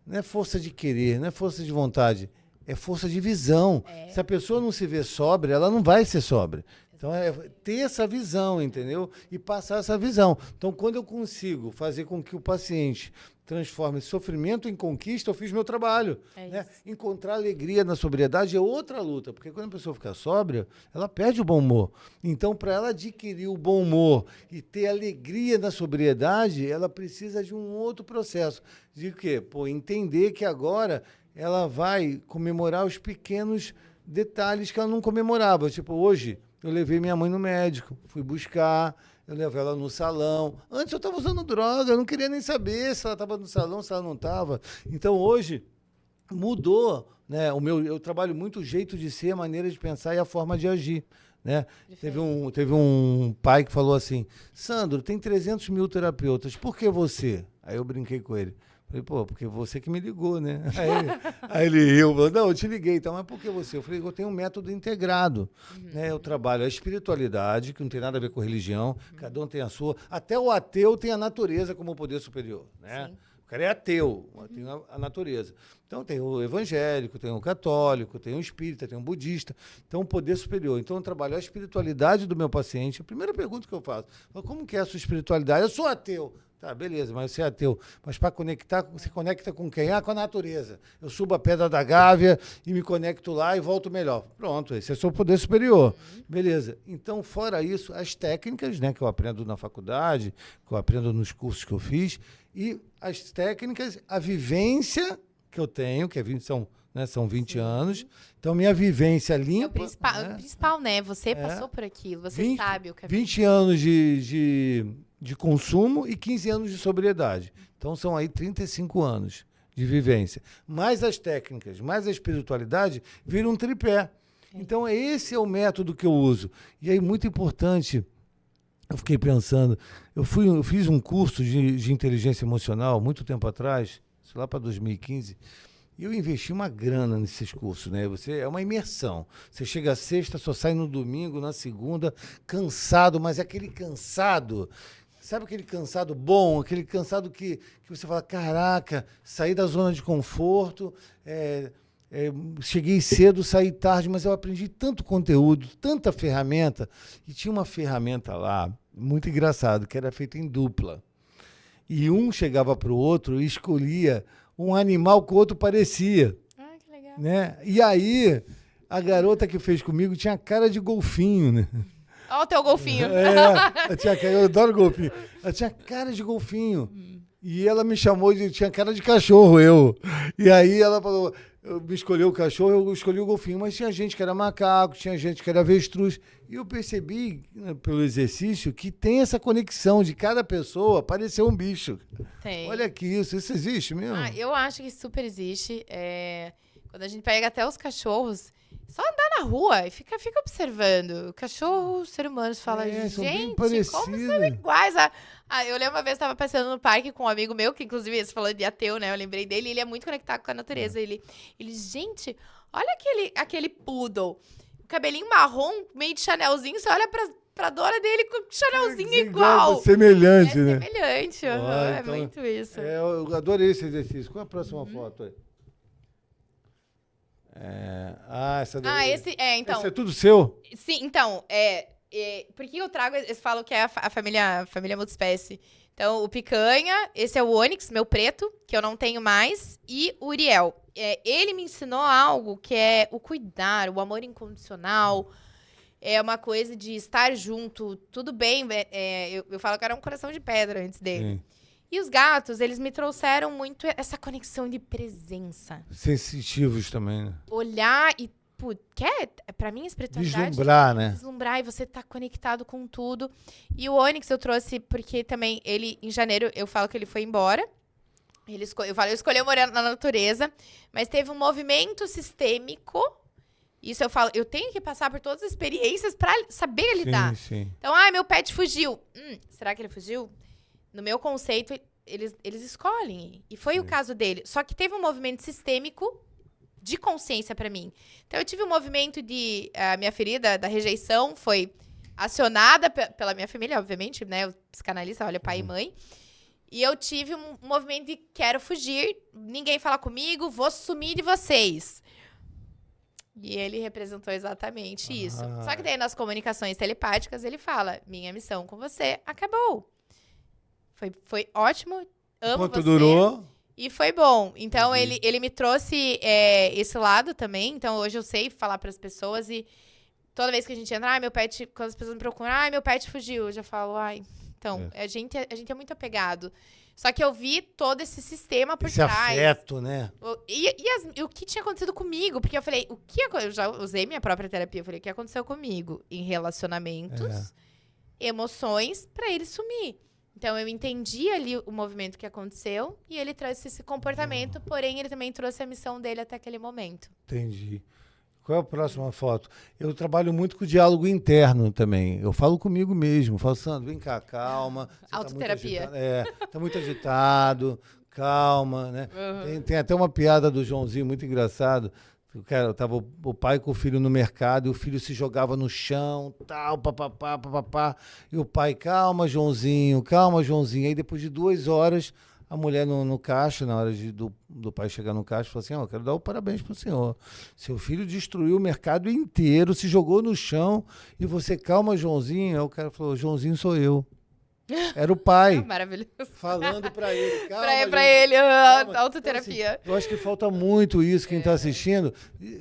[SPEAKER 2] Não é força de querer, não é força de vontade. É força de visão. Se a pessoa não se vê sóbria, ela não vai ser sóbria. Então, é ter essa visão, entendeu? E passar essa visão. Então, quando eu consigo fazer com que o paciente transforme sofrimento em conquista, eu fiz meu trabalho. Né? Encontrar alegria na sobriedade é outra luta, porque quando a pessoa fica sóbria, ela perde o bom humor. Então, para ela adquirir o bom humor e ter alegria na sobriedade, ela precisa de um outro processo. De quê? Entender que agora ela vai comemorar os pequenos detalhes que ela não comemorava. Tipo, hoje, eu levei minha mãe no médico, fui buscar, eu levo ela no salão. Antes eu estava usando droga, eu não queria nem saber se ela estava no salão, se ela não estava. Então, hoje, mudou, né? Eu trabalho muito o jeito de ser, a maneira de pensar e a forma de agir. Né? Teve um pai que falou assim, Sandro, tem 300 mil terapeutas, por que você? Aí eu brinquei com ele. Falei, porque você que me ligou, né? Aí ele riu, falou, não, eu te liguei, então, mas por que você? Eu falei, eu tenho um método integrado, né? Eu trabalho a espiritualidade, que não tem nada a ver com religião, cada um tem a sua, até o ateu tem a natureza como poder superior, né? Sim. O cara é ateu, tem a natureza. Então, tem o evangélico, tem o católico, tem o espírita, tem o budista, então, o poder superior. Então, eu trabalho a espiritualidade do meu paciente. A primeira pergunta que eu faço, como que é a sua espiritualidade? Eu sou ateu. Tá, beleza, mas você é ateu. Mas para conectar, você conecta com quem? Com a natureza. Eu subo a Pedra da Gávea e me conecto lá e volto melhor. Pronto, esse é o seu poder superior. Beleza. Então, fora isso, as técnicas, né, que eu aprendo na faculdade, que eu aprendo nos cursos que eu fiz, e as técnicas, a vivência que eu tenho, que são 20 anos. Então, minha vivência limpa...
[SPEAKER 3] É o principal, né? Você passou por aquilo, você sabe o que é...
[SPEAKER 2] 20 anos de consumo e 15 anos de sobriedade. Então, são aí 35 anos de vivência. Mais as técnicas, mais a espiritualidade, vira um tripé. Então, esse é o método que eu uso. E aí, muito importante, eu fiquei pensando, eu fiz um curso de inteligência emocional, muito tempo atrás, isso lá para 2015, e eu investi uma grana nesses cursos, né? É uma imersão. Você chega à sexta, só sai no domingo, na segunda, cansado, mas é aquele cansado... Sabe aquele cansado bom, aquele cansado que você fala, caraca, saí da zona de conforto, cheguei cedo, saí tarde, mas eu aprendi tanto conteúdo, tanta ferramenta. E tinha uma ferramenta lá, muito engraçado, que era feita em dupla. E um chegava para o outro e escolhia um animal que o outro parecia.
[SPEAKER 3] Ah, que legal.
[SPEAKER 2] Né? E aí, a garota que fez comigo tinha cara de golfinho, né?
[SPEAKER 3] Olha o teu golfinho.
[SPEAKER 2] Eu adoro golfinho. Ela tinha cara de golfinho. E ela me chamou tinha cara de cachorro, eu. E aí ela falou, me escolheu o cachorro, eu escolhi o golfinho. Mas tinha gente que era macaco, tinha gente que era avestruz. E eu percebi, né, pelo exercício, que tem essa conexão de cada pessoa parecer um bicho.
[SPEAKER 3] Tem.
[SPEAKER 2] Olha que isso existe mesmo?
[SPEAKER 3] Eu acho que super existe. Quando a gente pega até os cachorros... Só andar na rua e fica observando. O cachorro, os seres humanos falam, gente, como são iguais. Eu lembro uma vez, eu estava passeando no parque com um amigo meu, que inclusive, você falou de ateu, né? Eu lembrei dele, ele é muito conectado com a natureza. Ele gente, olha aquele poodle. O cabelinho marrom, meio de chanelzinho, você olha pra dona dele com chanelzinho igual.
[SPEAKER 2] Semelhante, né?
[SPEAKER 3] Semelhante, é muito isso.
[SPEAKER 2] Eu adorei esse exercício. Qual é a próxima foto aí? essa daí?
[SPEAKER 3] Então...
[SPEAKER 2] Esse é tudo seu?
[SPEAKER 3] Sim, então, por que eu trago, eles falam que é a família multiespécie. Então, o picanha, esse é o Onyx, meu preto, que eu não tenho mais, e o Uriel. Ele me ensinou algo que é o cuidar, o amor incondicional, é uma coisa de estar junto, tudo bem, eu falo que era um coração de pedra antes dele.
[SPEAKER 2] Sim.
[SPEAKER 3] E os gatos, eles me trouxeram muito essa conexão de presença.
[SPEAKER 2] Sensitivos também, né?
[SPEAKER 3] Olhar e, pra mim, a espiritualidade...
[SPEAKER 2] Vislumbrar, né?
[SPEAKER 3] Vislumbrar e você tá conectado com tudo. E o Onyx eu trouxe porque também ele, em janeiro, eu falo que ele foi embora. Eu escolhi morar na natureza, mas teve um movimento sistêmico. Isso eu falo, eu tenho que passar por todas as experiências pra saber lidar.
[SPEAKER 2] Sim.
[SPEAKER 3] Então, meu pet fugiu. Será que ele fugiu? No meu conceito, eles escolhem. E foi o caso dele. Só que teve um movimento sistêmico de consciência pra mim. Então, eu tive um movimento de... A minha ferida da rejeição foi acionada pela minha família, obviamente, né? O psicanalista, olha, pai e mãe. E eu tive um movimento de quero fugir, ninguém fala comigo, vou sumir de vocês. E ele representou exatamente isso. Só que daí, nas comunicações telepáticas, ele fala, minha missão com você acabou. Foi ótimo, amo
[SPEAKER 2] Quanto
[SPEAKER 3] você.
[SPEAKER 2] durou?
[SPEAKER 3] E foi bom. Então, ele me trouxe esse lado também. Então, hoje eu sei falar para as pessoas. E toda vez que a gente entra, meu pet... Quando as pessoas me procuram, meu pet fugiu. Eu já falo, Então, a gente é muito apegado. Só que eu vi todo esse sistema por
[SPEAKER 2] esse
[SPEAKER 3] trás.
[SPEAKER 2] afeto, né?
[SPEAKER 3] E o que tinha acontecido comigo? Porque eu falei, eu já usei minha própria terapia. Eu falei, o que aconteceu comigo? Em relacionamentos, emoções, para ele sumir. Então, eu entendi ali o movimento que aconteceu e ele trouxe esse comportamento, porém, ele também trouxe a missão dele até aquele momento.
[SPEAKER 2] Entendi. Qual é a próxima foto? Eu trabalho muito com o diálogo interno também. Eu falo comigo mesmo. Falo, Sandro, vem cá, calma.
[SPEAKER 3] Autoterapia.
[SPEAKER 2] Tá muito agitado, calma, né? Tem até uma piada do Joãozinho muito engraçado. Tava o pai com o filho no mercado e o filho se jogava no chão, tal, papapá. E o pai, calma, Joãozinho. Aí depois de 2 horas, a mulher no caixa, na hora do pai chegar no caixa, falou assim, eu quero dar o parabéns pro senhor. Seu filho destruiu o mercado inteiro, se jogou no chão e você, calma, Joãozinho. Aí o cara falou, Joãozinho sou eu. Era o pai.
[SPEAKER 3] Maravilhoso.
[SPEAKER 2] Falando pra ele. Calma,
[SPEAKER 3] pra ele, autoterapia.
[SPEAKER 2] Então, assim, eu acho que falta muito isso, quem tá assistindo,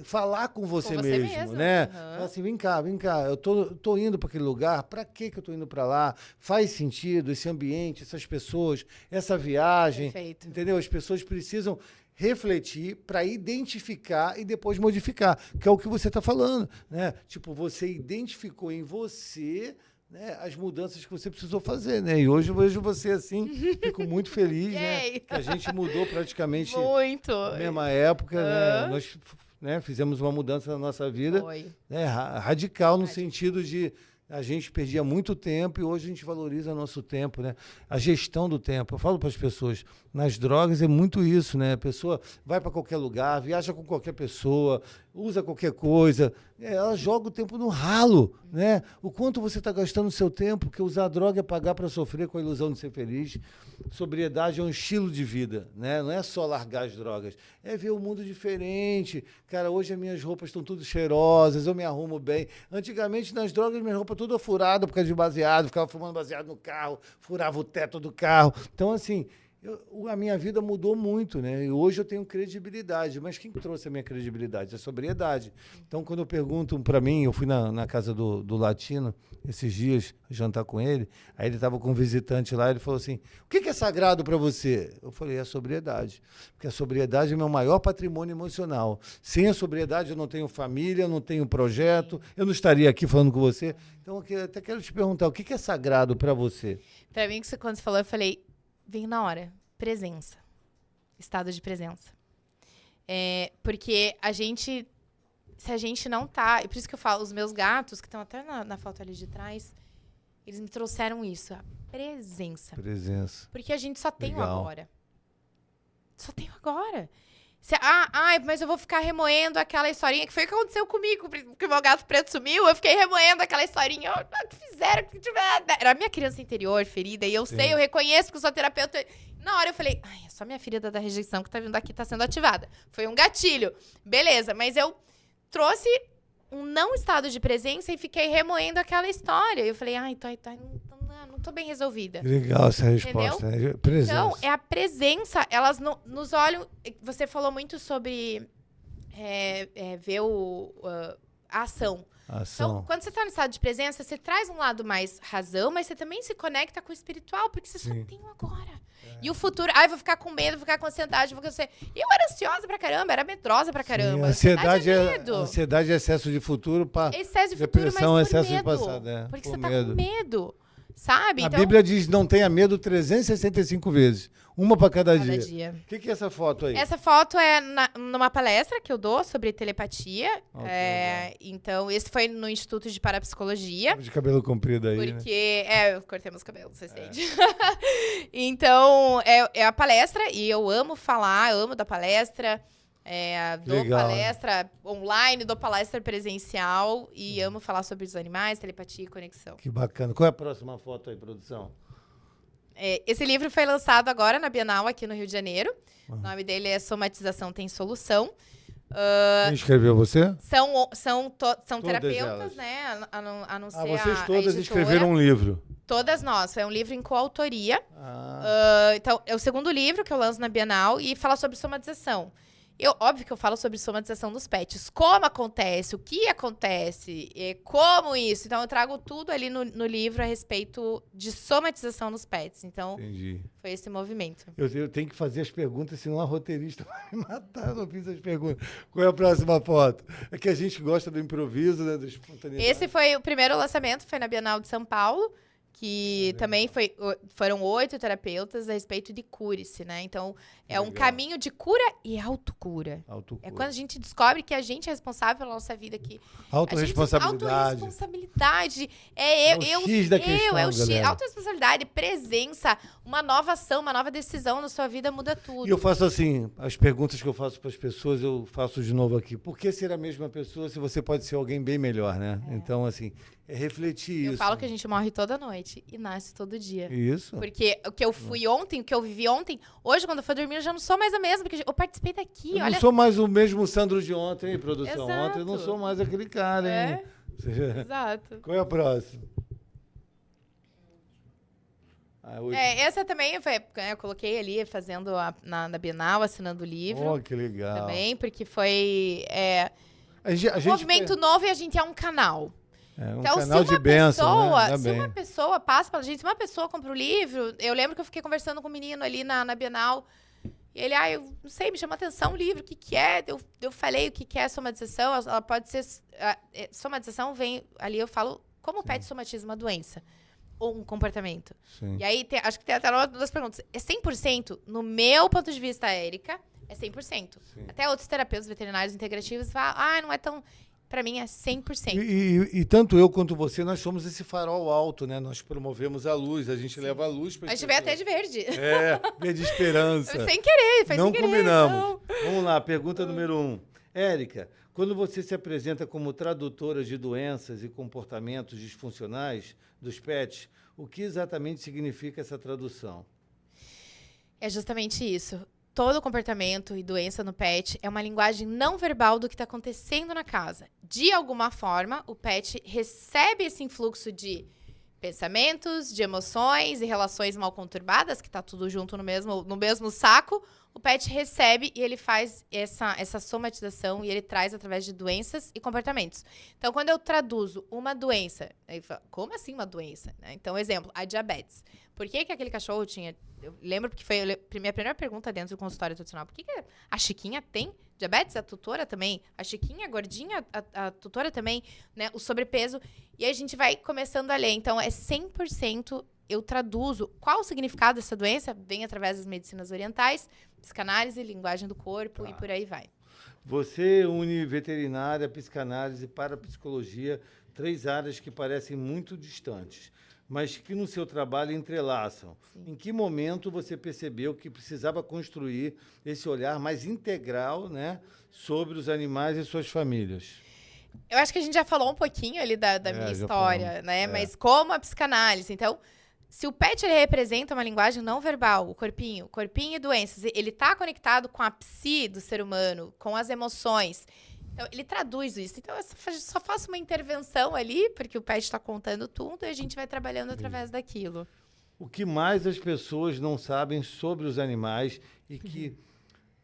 [SPEAKER 2] falar com você mesmo, né? Falar assim, vem cá, eu tô indo para aquele lugar, pra que eu tô indo pra lá? Faz sentido esse ambiente, essas pessoas, essa viagem.
[SPEAKER 3] Perfeito.
[SPEAKER 2] Entendeu? As pessoas precisam refletir para identificar e depois modificar, que é o que você está falando, né? Tipo, você identificou em você, né, as mudanças que você precisou fazer, né? E hoje eu vejo você assim, fico muito feliz, né? Que a gente mudou praticamente
[SPEAKER 3] muito.
[SPEAKER 2] na mesma época, né? Nós, né, fizemos uma mudança na nossa vida, né, radical no sentido de a gente perdia muito tempo e hoje a gente valoriza nosso tempo, né? A gestão do tempo. Eu falo para as pessoas, nas drogas é muito isso, né? A pessoa vai para qualquer lugar, viaja com qualquer pessoa, usa qualquer coisa, ela joga o tempo no ralo, né? O quanto você está gastando o seu tempo, porque usar droga é pagar para sofrer com a ilusão de ser feliz. Sobriedade é um estilo de vida, né? Não é só largar as drogas, é ver o mundo diferente. Cara, hoje as minhas roupas estão tudo cheirosas, eu me arrumo bem. Antigamente, nas drogas, minha roupa toda furada por causa de baseado, ficava fumando baseado no carro, furava o teto do carro. Então, assim, a minha vida mudou muito, né? E hoje eu tenho credibilidade. Mas quem trouxe a minha credibilidade? A sobriedade. Então, quando eu pergunto para mim, eu fui na casa do Latino esses dias, jantar com ele, aí ele estava com um visitante lá, ele falou assim, o que é sagrado para você? Eu falei, a sobriedade. Porque a sobriedade é meu maior patrimônio emocional. Sem a sobriedade eu não tenho família, não tenho projeto, eu não estaria aqui falando com você. Então, eu até quero te perguntar, o que é sagrado para você?
[SPEAKER 3] Para mim, quando você falou, eu falei, vem na hora. Presença. Estado de presença. Porque se a gente não tá... E por isso que eu falo, os meus gatos, que estão até na foto ali de trás, eles me trouxeram isso, a presença.
[SPEAKER 2] Presença.
[SPEAKER 3] Porque a gente só tem o
[SPEAKER 2] Legal.
[SPEAKER 3] agora. Só tem o agora. Mas eu vou ficar remoendo aquela historinha, que foi o que aconteceu comigo, porque o meu gato preto sumiu, eu fiquei remoendo aquela historinha, o que fizeram, era a minha criança interior ferida, e eu sei, eu reconheço, porque eu sou terapeuta. Na hora eu falei, é só minha ferida da rejeição que tá vindo aqui, tá sendo ativada. Foi um gatilho. Beleza, mas eu trouxe um não estado de presença e fiquei remoendo aquela história. Eu falei, ai, não tô bem resolvida.
[SPEAKER 2] Legal essa resposta. Né? Presença.
[SPEAKER 3] Então, é a presença, elas nos olham... Você falou muito sobre ver a ação. Então, quando você tá no estado de presença, você traz um lado mais razão, mas você também se conecta com o espiritual, porque você só tem o agora. E o futuro, vou ficar com medo, vou ficar com ansiedade, Eu era ansiosa pra caramba, era medrosa pra caramba.
[SPEAKER 2] Sim, ansiedade
[SPEAKER 3] é medo.
[SPEAKER 2] Ansiedade é excesso de futuro,
[SPEAKER 3] excesso de futuro,
[SPEAKER 2] depressão,
[SPEAKER 3] mas por
[SPEAKER 2] excesso
[SPEAKER 3] medo.
[SPEAKER 2] de passado.
[SPEAKER 3] Porque você tá com medo, sabe?
[SPEAKER 2] A Bíblia diz não tenha medo 365 vezes. Uma para cada dia. O que é essa foto aí?
[SPEAKER 3] Essa foto é numa palestra que eu dou sobre telepatia. Então, esse foi no Instituto de Parapsicologia.
[SPEAKER 2] De cabelo comprido aí,
[SPEAKER 3] porque, eu cortei meus cabelos, você sente. Então, é a palestra e eu amo falar, amo dar palestra. Dou palestra online, dou palestra presencial e amo falar sobre os animais, telepatia e conexão.
[SPEAKER 2] Que bacana. Qual é a próxima foto aí, produção?
[SPEAKER 3] Esse livro foi lançado agora na Bienal aqui no Rio de Janeiro. O nome dele é Somatização Tem Solução.
[SPEAKER 2] Quem escreveu você?
[SPEAKER 3] São terapeutas,
[SPEAKER 2] elas.
[SPEAKER 3] né? A não ser
[SPEAKER 2] vocês
[SPEAKER 3] a
[SPEAKER 2] todas
[SPEAKER 3] editora.
[SPEAKER 2] escreveram um livro.
[SPEAKER 3] Todas nós. É um livro em coautoria. Então, é o segundo livro que eu lanço na Bienal e fala sobre somatização. Óbvio que eu falo sobre somatização dos pets. Como acontece, o que acontece, como isso. Então, eu trago tudo ali no livro a respeito de somatização nos pets. Então, foi esse movimento.
[SPEAKER 2] Eu tenho que fazer as perguntas, senão a roteirista vai me matar. Eu não fiz as perguntas. Qual é a próxima foto? É que a gente gosta do improviso, né, da espontaneidade.
[SPEAKER 3] Esse foi o primeiro lançamento, foi na Bienal de São Paulo. Que também foram 8 terapeutas a respeito de cure-se, né? Então, um caminho de cura e autocura. É quando a gente descobre que a gente é responsável pela nossa vida aqui.
[SPEAKER 2] Autorresponsabilidade.
[SPEAKER 3] Autorresponsabilidade.
[SPEAKER 2] É o X da questão,
[SPEAKER 3] é o X.
[SPEAKER 2] Galera.
[SPEAKER 3] Autorresponsabilidade, presença, uma nova ação, uma nova decisão na sua vida muda tudo.
[SPEAKER 2] E eu faço assim, as perguntas que eu faço para as pessoas, eu faço de novo aqui. Por que ser a mesma pessoa se você pode ser alguém bem melhor, né? Então, assim... refletir isso.
[SPEAKER 3] Eu falo que a gente morre toda noite e nasce todo dia.
[SPEAKER 2] Isso.
[SPEAKER 3] Porque o que eu fui ontem, o que eu vivi ontem, hoje, quando eu for dormir, eu já não sou mais a mesma, porque eu participei daqui.
[SPEAKER 2] Eu não sou mais o mesmo Sandro de ontem, hein, produção?
[SPEAKER 3] Exato.
[SPEAKER 2] Ontem eu não sou mais aquele cara, hein?
[SPEAKER 3] Exato.
[SPEAKER 2] Qual é a próxima?
[SPEAKER 3] Essa também eu coloquei ali, fazendo na Bienal, assinando o livro.
[SPEAKER 2] Oh, que legal.
[SPEAKER 3] Também, porque foi um movimento novo e a gente é um canal.
[SPEAKER 2] Então, canal de bênção, né?
[SPEAKER 3] Se uma pessoa passa pela gente, se uma pessoa compra o livro... Eu lembro que eu fiquei conversando com um menino ali na Bienal. E ele, eu não sei, me chama atenção o livro, o que é? Eu falei o que é somatização. Ela pode ser... somatização vem... Ali eu falo como o pet somatiza uma doença. Ou um comportamento.
[SPEAKER 2] Sim.
[SPEAKER 3] E aí, acho que tem até duas perguntas. É 100%? No meu ponto de vista, Érica, é 100%. Sim. Até outros terapeutas veterinários integrativos falam, não é tão... Pra mim é 100%.
[SPEAKER 2] E tanto eu quanto você, nós somos esse farol alto, né? Nós promovemos a luz, a gente leva a luz para as pessoas.
[SPEAKER 3] A gente veio até de verde.
[SPEAKER 2] Verde esperança.
[SPEAKER 3] Sem querer, foi
[SPEAKER 2] não
[SPEAKER 3] sem querer.
[SPEAKER 2] Combinamos. Não. Vamos lá, pergunta número 1. Érica, quando você se apresenta como tradutora de doenças e comportamentos disfuncionais dos pets, o que exatamente significa essa tradução?
[SPEAKER 3] É justamente isso. Todo comportamento e doença no pet é uma linguagem não verbal do que está acontecendo na casa. De alguma forma, o pet recebe esse influxo de pensamentos, de emoções e relações mal conturbadas, que está tudo junto no mesmo saco. O pet recebe e ele faz essa somatização e ele traz através de doenças e comportamentos. Então, quando eu traduzo uma doença, ele fala, como assim uma doença? Então, exemplo, a diabetes. Por que aquele cachorro tinha... Eu lembro porque foi minha primeira pergunta dentro do consultório tradicional. Por que a Chiquinha tem diabetes? A tutora também? A Chiquinha, a gordinha, a tutora também? Né? O sobrepeso. E aí a gente vai começando a ler. Então, é 100% eu traduzo. Qual o significado dessa doença? Vem através das medicinas orientais, psicanálise, linguagem do corpo e por aí vai.
[SPEAKER 2] Você une veterinária, psicanálise, parapsicologia, 3 áreas que parecem muito distantes, mas que no seu trabalho entrelaçam. Sim. Em que momento você percebeu que precisava construir esse olhar mais integral, né, sobre os animais e suas famílias?
[SPEAKER 3] Eu acho que a gente já falou um pouquinho ali da minha história, né? Mas como a psicanálise. Então, se o pet ele representa uma linguagem não verbal, o corpinho e doenças, ele está conectado com a psi do ser humano, com as emoções. Então, ele traduz isso. Então, eu só faço uma intervenção ali, porque o pet está contando tudo, e a gente vai trabalhando através daquilo.
[SPEAKER 2] O que mais as pessoas não sabem sobre os animais e que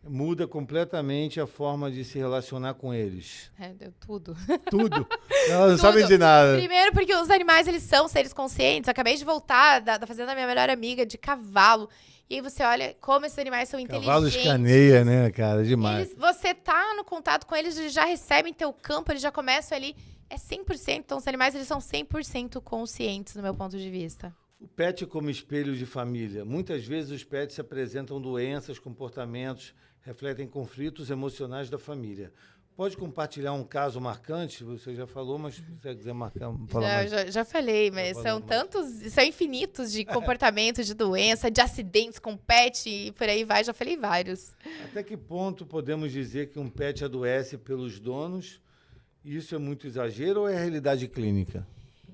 [SPEAKER 2] muda completamente a forma de se relacionar com eles?
[SPEAKER 3] Deu tudo.
[SPEAKER 2] Tudo. Elas não
[SPEAKER 3] Tudo.
[SPEAKER 2] sabem de nada.
[SPEAKER 3] Primeiro, porque os animais, eles são seres conscientes. Eu acabei de voltar da fazenda da minha melhor amiga, de cavalo. E aí você olha como esses animais são
[SPEAKER 2] Cavalo
[SPEAKER 3] inteligentes.
[SPEAKER 2] escaneia, né, cara? Demais.
[SPEAKER 3] Você tá no contato com eles, eles já recebem teu campo, eles já começam ali. É 100%. Então, os animais, eles são 100% conscientes, no meu ponto de vista.
[SPEAKER 2] O pet como espelho de família. Muitas vezes os pets apresentam doenças, comportamentos, refletem conflitos emocionais da família. Pode compartilhar um caso marcante? Você já falou, mas se você quiser falar mais.
[SPEAKER 3] Já falei, mas são tantos, são infinitos de comportamentos, de doença, de acidentes com pet e por aí vai, já falei vários.
[SPEAKER 2] Até que ponto podemos dizer que um pet adoece pelos donos? Isso é muito exagero ou é realidade clínica?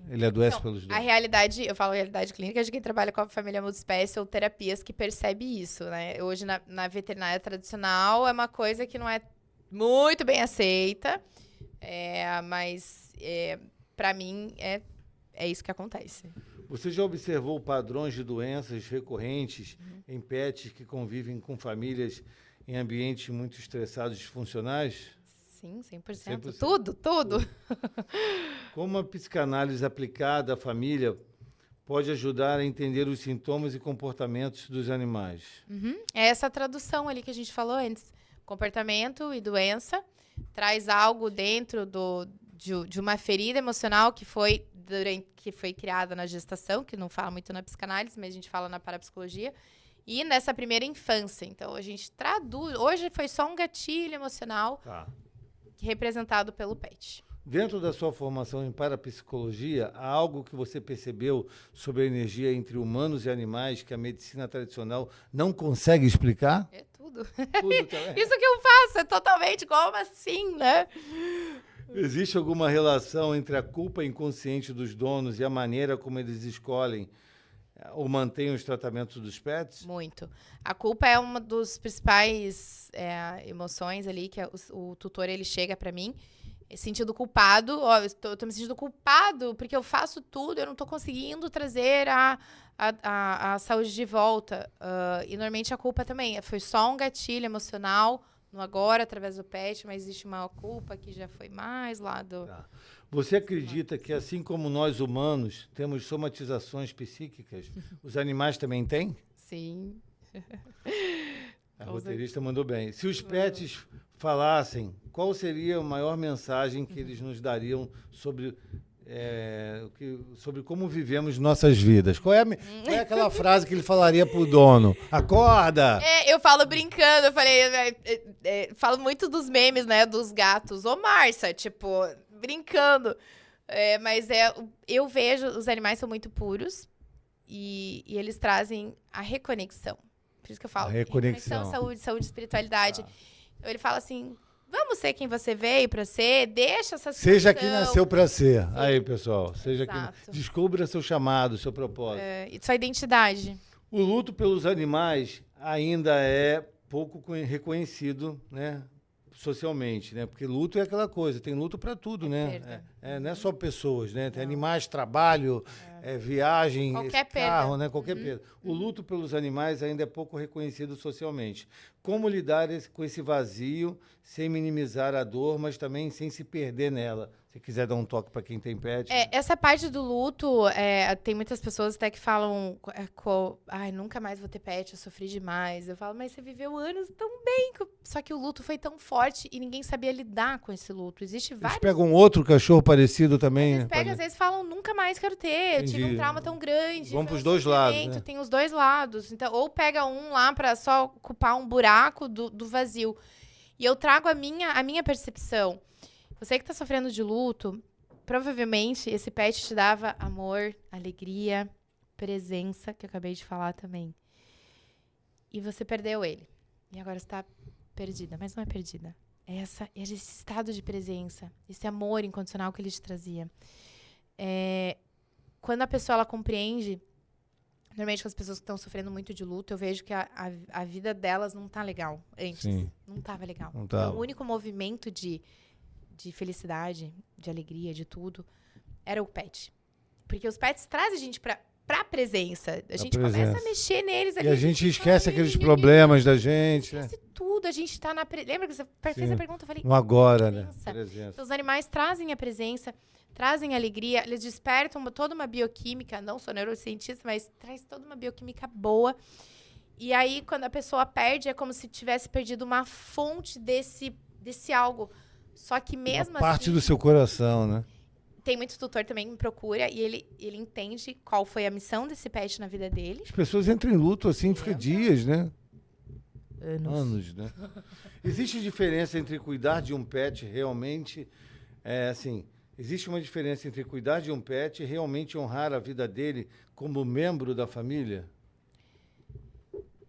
[SPEAKER 2] Ele adoece pelos donos?
[SPEAKER 3] A realidade, eu falo realidade clínica de quem trabalha com a família multiespécie ou terapias que percebe isso, né? Hoje, na veterinária tradicional, é uma coisa que não é muito bem aceita, mas para mim é isso que acontece.
[SPEAKER 2] Você já observou padrões de doenças recorrentes em pets que convivem com famílias em ambientes muito estressados e disfuncionais?
[SPEAKER 3] Sim, 100%.
[SPEAKER 2] 100%.
[SPEAKER 3] Tudo.
[SPEAKER 2] Como a psicanálise aplicada à família pode ajudar a entender os sintomas e comportamentos dos animais?
[SPEAKER 3] É essa tradução ali que a gente falou antes. Comportamento e doença traz algo dentro de uma ferida emocional que foi criada na gestação, que não fala muito na psicanálise, mas a gente fala na parapsicologia, e nessa primeira infância. Então, a gente traduz... Hoje foi só um gatilho emocional representado pelo pet.
[SPEAKER 2] Dentro da sua formação em parapsicologia, há algo que você percebeu sobre a energia entre humanos e animais que a medicina tradicional não consegue explicar?
[SPEAKER 3] É tudo.
[SPEAKER 2] Tudo também.
[SPEAKER 3] Isso que eu faço é totalmente como assim, né?
[SPEAKER 2] Existe alguma relação entre a culpa inconsciente dos donos e a maneira como eles escolhem ou mantêm os tratamentos dos pets?
[SPEAKER 3] Muito. A culpa é uma dos principais emoções ali que o tutor ele chega para mim sentindo culpado. Eu tô me sentindo culpado porque eu faço tudo, eu não tô conseguindo trazer a saúde de volta. E normalmente a culpa também foi só um gatilho emocional no agora, através do pet, mas existe uma culpa que já foi mais lá do...
[SPEAKER 2] Você acredita que, assim como nós humanos temos somatizações psíquicas, os animais também têm?
[SPEAKER 3] Sim.
[SPEAKER 2] A roteirista mandou bem. Se os pets falassem, qual seria a maior mensagem que eles nos dariam sobre como vivemos nossas vidas? Qual é aquela frase que ele falaria pro dono? Acorda!
[SPEAKER 3] Eu falo brincando, eu falei... falo muito dos memes, né, dos gatos. Ô, Márcia, tipo... brincando, mas eu vejo os animais são muito puros e eles trazem a reconexão. Por isso que eu falo.
[SPEAKER 2] Reconexão,
[SPEAKER 3] saúde, espiritualidade. Então ele fala assim, vamos ser quem você veio para ser, deixa essa situação.
[SPEAKER 2] Seja quem nasceu para ser. Sim. Aí, pessoal,
[SPEAKER 3] Exato.
[SPEAKER 2] Descubra seu chamado, seu propósito.
[SPEAKER 3] Sua identidade.
[SPEAKER 2] O luto pelos animais ainda é pouco reconhecido, né? Socialmente, né? Porque luto é aquela coisa, tem luto para tudo, né? Não é só pessoas, né? Tem animais, trabalho, viagem,
[SPEAKER 3] qualquer
[SPEAKER 2] carro,
[SPEAKER 3] perda.
[SPEAKER 2] né? Qualquer perda. O luto pelos animais ainda é pouco reconhecido socialmente. Como lidar com esse vazio sem minimizar a dor, mas também sem se perder nela? Se quiser dar um toque para quem tem pet.
[SPEAKER 3] Essa parte do luto, tem muitas pessoas até que falam, ai, nunca mais vou ter pet, eu sofri demais. Eu falo, mas você viveu anos tão bem. Só que o luto foi tão forte e ninguém sabia lidar com esse luto. Existe vários...
[SPEAKER 2] Eles pegam outro cachorro parecido também?
[SPEAKER 3] Eles pegam, às vezes falam, nunca mais quero ter.
[SPEAKER 2] Entendi.
[SPEAKER 3] Eu tive um trauma tão grande.
[SPEAKER 2] Vão pros dois lados, né?
[SPEAKER 3] Tem os dois lados. Então, ou pega um lá pra só ocupar um buraco do vazio. E eu trago a minha percepção. Você que tá sofrendo de luto, provavelmente esse pet te dava amor, alegria, presença, que eu acabei de falar também. E você perdeu ele. E agora você tá perdida, mas não é perdida. É esse estado de presença, esse amor incondicional que ele te trazia. Quando a pessoa ela compreende, normalmente com as pessoas que estão sofrendo muito de luto, eu vejo que a vida delas não tá legal antes.
[SPEAKER 2] Sim.
[SPEAKER 3] Não tava legal.
[SPEAKER 2] Não tava.
[SPEAKER 3] Então, o único movimento de de felicidade, de alegria, de tudo, era o pet. Porque os pets trazem a gente pra presença. A gente começa a mexer neles.
[SPEAKER 2] E a gente esquece aqueles problemas da gente, né?
[SPEAKER 3] Esquece tudo. A gente tá na... Lembra que você fez a pergunta? Eu falei...
[SPEAKER 2] No agora, né?
[SPEAKER 3] Presença. Então, os animais trazem a presença, trazem alegria, eles despertam toda uma bioquímica, não sou neurocientista, mas traz toda uma bioquímica boa. E aí, quando a pessoa perde, é como se tivesse perdido uma fonte desse algo. Só que mesmo
[SPEAKER 2] uma parte
[SPEAKER 3] assim,
[SPEAKER 2] do seu coração, né?
[SPEAKER 3] tem muito tutor também que me procura e ele entende qual foi a missão desse pet na vida dele.
[SPEAKER 2] As pessoas entram em luto assim, fica dias, né?
[SPEAKER 3] Anos,
[SPEAKER 2] né? Existe diferença entre cuidar de um pet realmente, existe uma diferença entre cuidar de um pet e realmente honrar a vida dele como membro da família?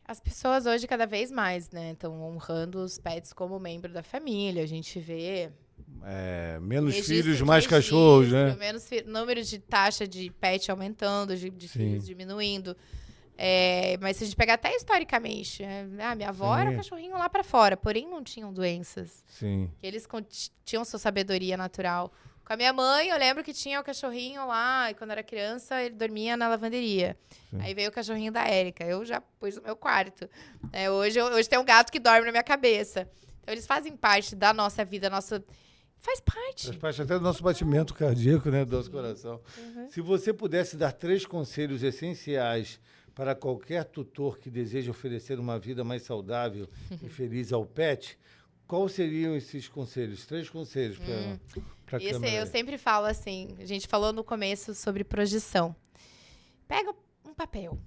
[SPEAKER 3] As pessoas hoje cada vez mais, né, estão honrando os pets como membro da família. A gente vê
[SPEAKER 2] menos
[SPEAKER 3] registro
[SPEAKER 2] filhos,
[SPEAKER 3] de
[SPEAKER 2] mais
[SPEAKER 3] registro,
[SPEAKER 2] cachorros, né?
[SPEAKER 3] Menos número de taxa de pet aumentando, de filhos diminuindo. Mas se a gente pegar até historicamente, minha avó era o cachorrinho lá pra fora, porém não tinham doenças.
[SPEAKER 2] Sim.
[SPEAKER 3] Eles tinham sua sabedoria natural. Com a minha mãe, eu lembro que tinha o cachorrinho lá, e quando era criança, ele dormia na lavanderia. Sim. Aí veio o cachorrinho da Érica, eu já pus no meu quarto. Hoje tem um gato que dorme na minha cabeça. Então, eles fazem parte da nossa vida, faz parte.
[SPEAKER 2] Faz parte até do nosso batimento cardíaco, né, do nosso coração.
[SPEAKER 3] Uhum.
[SPEAKER 2] Se você pudesse dar 3 conselhos essenciais para qualquer tutor que deseja oferecer uma vida mais saudável e feliz ao pet, quais seriam esses conselhos? 3 conselhos para a câmera.
[SPEAKER 3] Eu sempre falo assim, a gente falou no começo sobre projeção. Pega um papel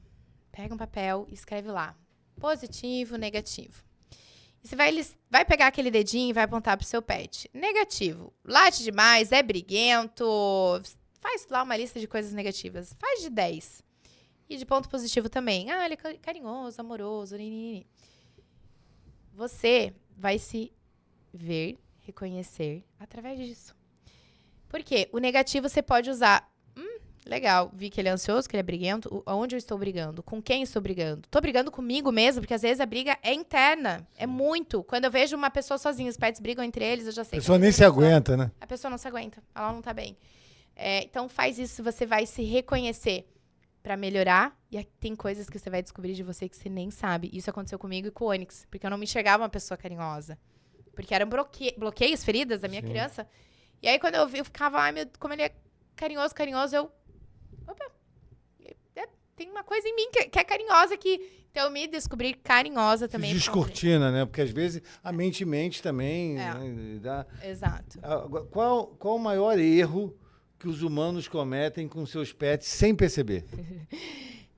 [SPEAKER 3] e escreve lá, positivo, negativo. E você vai pegar aquele dedinho e vai apontar pro seu pet. Negativo, late demais, é briguento, faz lá uma lista de coisas negativas, faz de 10. E de ponto positivo também. Ele é carinhoso, amoroso, ninini. Você vai se ver, reconhecer através disso. Por quê? O negativo você pode usar. Legal, vi que ele é ansioso, que ele é briguento. Onde eu estou brigando? Com quem estou brigando? Estou brigando comigo mesmo, porque às vezes a briga é interna. É muito. Quando eu vejo uma pessoa sozinha, os pets brigam entre eles, eu já sei.
[SPEAKER 2] A pessoa nem se aguenta, né?
[SPEAKER 3] A pessoa não se aguenta. Ela não tá bem. Então faz isso, você vai se reconhecer pra melhorar. E tem coisas que você vai descobrir de você que você nem sabe. Isso aconteceu comigo e com o Onyx. Porque eu não me enxergava uma pessoa carinhosa. Porque eram bloqueios, feridas da minha criança. E aí, quando eu vi, eu ficava, como ele é carinhoso, eu... Opa, tem uma coisa em mim que é carinhosa aqui. Então, eu me descobri carinhosa também.
[SPEAKER 2] Descortina, né? Porque, às vezes, a mente mente também. Né?
[SPEAKER 3] Exato.
[SPEAKER 2] Qual o maior erro que os humanos cometem com seus pets sem perceber?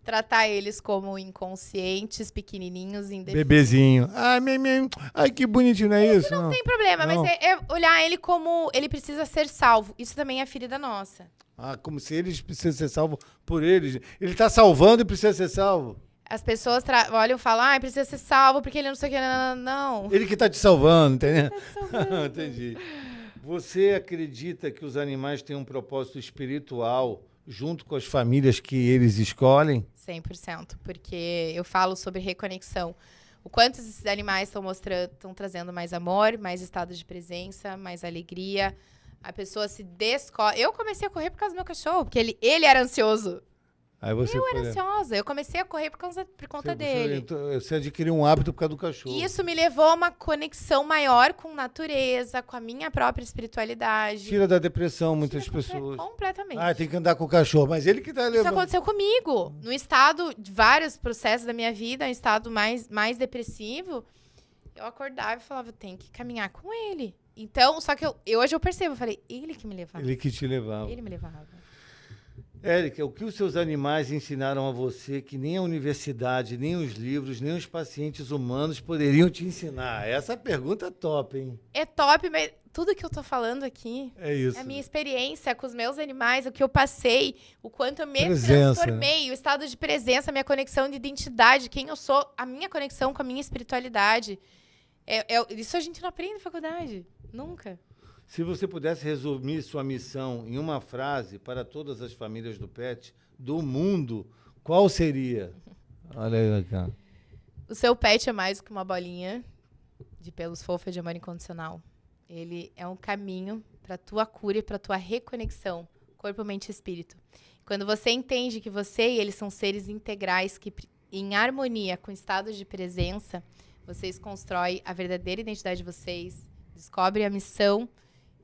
[SPEAKER 3] Tratar eles como inconscientes, pequenininhos, indefinidos.
[SPEAKER 2] Bebezinho. Ai, que bonitinho, não é isso?
[SPEAKER 3] Não tem problema, mas é olhar ele como ele precisa ser salvo. Isso também é ferida nossa.
[SPEAKER 2] Como se eles precisam ser salvos por eles. Ele está salvando e precisa ser salvo.
[SPEAKER 3] As pessoas olham e falam, precisa ser salvo porque ele não sei o que. Não.
[SPEAKER 2] Ele que está te salvando, entendeu?
[SPEAKER 3] Ele tá te salvando.
[SPEAKER 2] Entendi. Você acredita que os animais têm um propósito espiritual junto com as famílias que eles escolhem?
[SPEAKER 3] 100%, porque eu falo sobre reconexão. O quanto esses animais estão trazendo mais amor, mais estado de presença, mais alegria. A pessoa se descobre. Eu comecei a correr por causa do meu cachorro, porque ele era ansioso.
[SPEAKER 2] Aí você
[SPEAKER 3] era ansiosa. Eu comecei a correr por conta dele.
[SPEAKER 2] Você adquiriu um hábito por causa do cachorro.
[SPEAKER 3] Isso me levou a uma conexão maior com natureza, com a minha própria espiritualidade.
[SPEAKER 2] Tira da depressão muitas pessoas.
[SPEAKER 3] Completamente.
[SPEAKER 2] Tem que andar com o cachorro, mas ele que tá levando.
[SPEAKER 3] Isso aconteceu comigo. No estado de vários processos da minha vida, um estado mais depressivo, eu acordava e falava, tem que caminhar com ele. Então, só que hoje eu percebo, eu falei, ele que me levava.
[SPEAKER 2] Ele que te levava.
[SPEAKER 3] Ele me levava.
[SPEAKER 2] Érica, o que os seus animais ensinaram a você que nem a universidade, nem os livros, nem os pacientes humanos poderiam te ensinar? Essa pergunta é top, hein?
[SPEAKER 3] É top, mas tudo que eu tô falando aqui
[SPEAKER 2] é isso.
[SPEAKER 3] É a minha experiência com os meus animais, o que eu passei, o quanto eu me transformei, né? O estado de presença, a minha conexão de identidade, quem eu sou, a minha conexão com a minha espiritualidade. Isso a gente não aprende na faculdade. Nunca.
[SPEAKER 2] Se você pudesse resumir sua missão em uma frase para todas as famílias do pet do mundo, qual seria? Olha aí, cara.
[SPEAKER 3] O seu pet é mais do que uma bolinha de pelos fofos de amor incondicional. Ele é um caminho para tua cura e para tua reconexão, corpo, mente e espírito. Quando você entende que você e eles são seres integrais que, em harmonia com estados de presença, vocês constroem a verdadeira identidade de vocês, descobrem a missão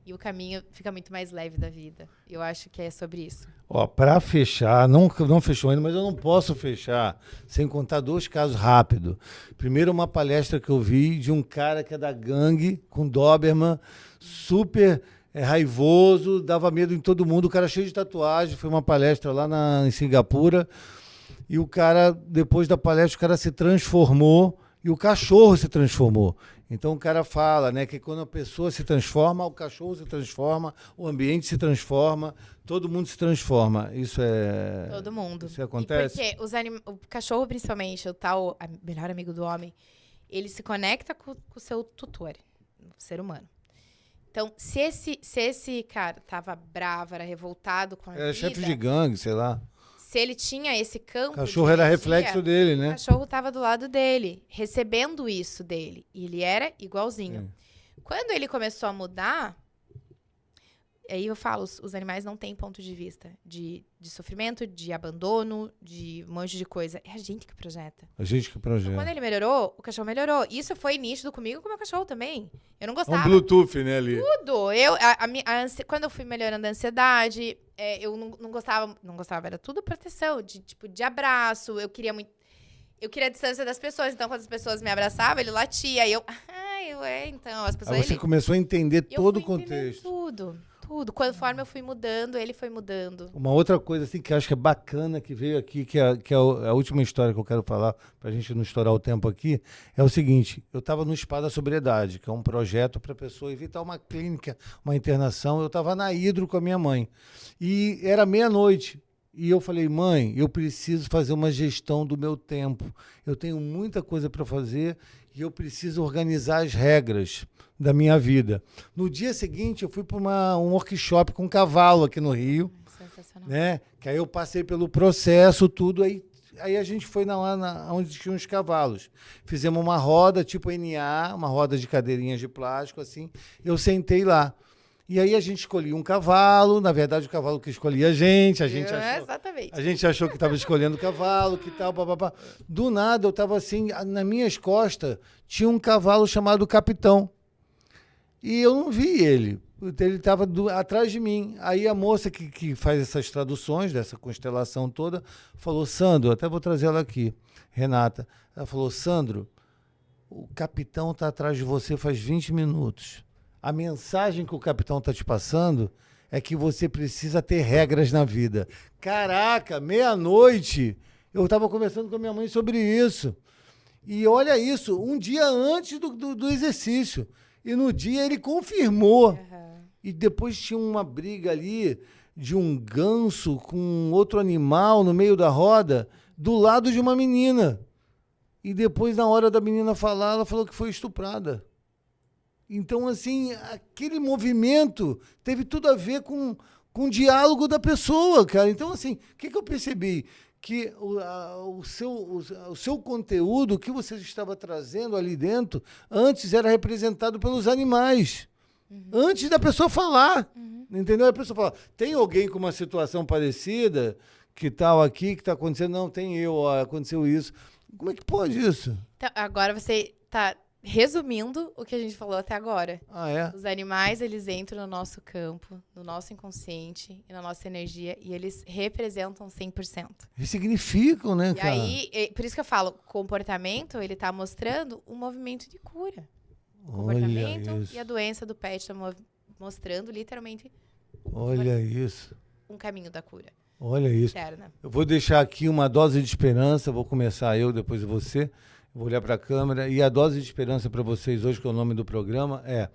[SPEAKER 3] e o caminho fica muito mais leve da vida. Eu acho que é sobre isso.
[SPEAKER 2] Ó, para fechar, não fechou ainda, mas eu não posso fechar sem contar 2 casos rápidos. Primeiro, uma palestra que eu vi de um cara que é da gangue, com Doberman, super raivoso, dava medo em todo mundo, o cara cheio de tatuagem, foi uma palestra lá em Singapura, e o cara, depois da palestra, o cara se transformou, e o cachorro se transformou. Então o cara fala, né, que quando a pessoa se transforma, o cachorro se transforma, o ambiente se transforma, todo mundo se transforma. Isso é...
[SPEAKER 3] Todo mundo.
[SPEAKER 2] Isso acontece?
[SPEAKER 3] E porque o cachorro, principalmente, o tal melhor amigo do homem, ele se conecta com o seu tutor, o ser humano. Então, se esse cara tava bravo, era revoltado com a vida...
[SPEAKER 2] É chefe de gangue, sei lá.
[SPEAKER 3] Se ele tinha esse campo...
[SPEAKER 2] O cachorro
[SPEAKER 3] de
[SPEAKER 2] era
[SPEAKER 3] energia,
[SPEAKER 2] reflexo dele, né?
[SPEAKER 3] O cachorro tava do lado dele, recebendo isso dele. E ele era igualzinho.
[SPEAKER 2] Sim.
[SPEAKER 3] Quando ele começou a mudar... Aí eu falo, os animais não têm ponto de vista de sofrimento, de abandono, de um monte de coisa. É a gente que projeta.
[SPEAKER 2] A gente que
[SPEAKER 3] Então, quando
[SPEAKER 2] projeta.
[SPEAKER 3] ele melhorou, o cachorro melhorou. Isso foi nítido comigo com o meu cachorro também. Eu não
[SPEAKER 2] Um
[SPEAKER 3] gostava.
[SPEAKER 2] Bluetooth, né, ali.
[SPEAKER 3] Tudo. Quando eu fui melhorando a ansiedade, eu não gostava, era tudo proteção, de abraço. Eu queria a distância das pessoas. Então, quando as pessoas me abraçavam, ele latia. Aí então, as pessoas...
[SPEAKER 2] Aí você começou a entender
[SPEAKER 3] eu
[SPEAKER 2] todo o
[SPEAKER 3] fui entendendo
[SPEAKER 2] contexto.
[SPEAKER 3] Tudo. Conforme eu fui mudando, ele foi mudando.
[SPEAKER 2] Uma outra coisa assim, que eu acho que é bacana que veio aqui, que é a última história que eu quero falar, para a gente não estourar o tempo aqui, é o seguinte: eu estava no Spa da Sobriedade, que é um projeto para a pessoa evitar uma clínica, uma internação. Eu estava na Hidro com a minha mãe. E era meia-noite. E eu falei, mãe, eu preciso fazer uma gestão do meu tempo. Eu tenho muita coisa para fazer e eu preciso organizar as regras da minha vida. No dia seguinte, eu fui para um workshop com cavalo aqui no Rio,
[SPEAKER 3] Sensacional.
[SPEAKER 2] né? Que aí eu passei pelo processo, tudo, aí a gente foi onde tinha uns cavalos. Fizemos uma roda, tipo NA, uma roda de cadeirinhas de plástico, assim. Eu sentei lá. E aí a gente escolhia um cavalo, na verdade o cavalo que escolhia a gente
[SPEAKER 3] Exatamente.
[SPEAKER 2] a gente achou que estava escolhendo o cavalo, que tal, papapá. Do nada eu estava assim, nas minhas costas tinha um cavalo chamado Capitão. E eu não vi ele. Ele estava atrás de mim. Aí a moça que faz essas traduções dessa constelação toda falou, Sandro, até vou trazer ela aqui, Renata. Ela falou, Sandro, o capitão está atrás de você faz 20 minutos. A mensagem que o capitão está te passando é que você precisa ter regras na vida. Caraca, meia-noite, eu estava conversando com a minha mãe sobre isso. E olha isso, um dia antes do exercício. E no dia ele confirmou.
[SPEAKER 3] Uhum.
[SPEAKER 2] E depois tinha uma briga ali de um ganso com outro animal no meio da roda, do lado de uma menina. E depois, na hora da menina falar, ela falou que foi estuprada. Então, assim, aquele movimento teve tudo a ver com o diálogo da pessoa, cara. Então, assim, o que eu percebi? Que o seu conteúdo, o que você estava trazendo ali dentro, antes era representado pelos animais. Uhum. Antes da pessoa falar. Uhum. Entendeu? A pessoa fala, tem alguém com uma situação parecida, que tal aqui, que está acontecendo? Não, tem eu, aconteceu isso. Como é que pode isso?
[SPEAKER 3] Então, agora você está resumindo o que a gente falou até agora.
[SPEAKER 2] Ah, é?
[SPEAKER 3] Os animais, eles entram no nosso campo, no nosso inconsciente e na nossa energia, e eles representam 100%.
[SPEAKER 2] Eles significam, né, cara?
[SPEAKER 3] E aí, por isso que eu falo, comportamento, ele tá mostrando um movimento de cura. O comportamento e a doença do pet tá mostrando, literalmente,
[SPEAKER 2] olha isso.
[SPEAKER 3] um caminho da cura.
[SPEAKER 2] Olha isso.
[SPEAKER 3] Interna.
[SPEAKER 2] Eu vou deixar aqui uma dose de esperança, vou começar eu, depois você. Vou olhar para a câmera. E a dose de esperança para vocês hoje, que é o nome do programa, é: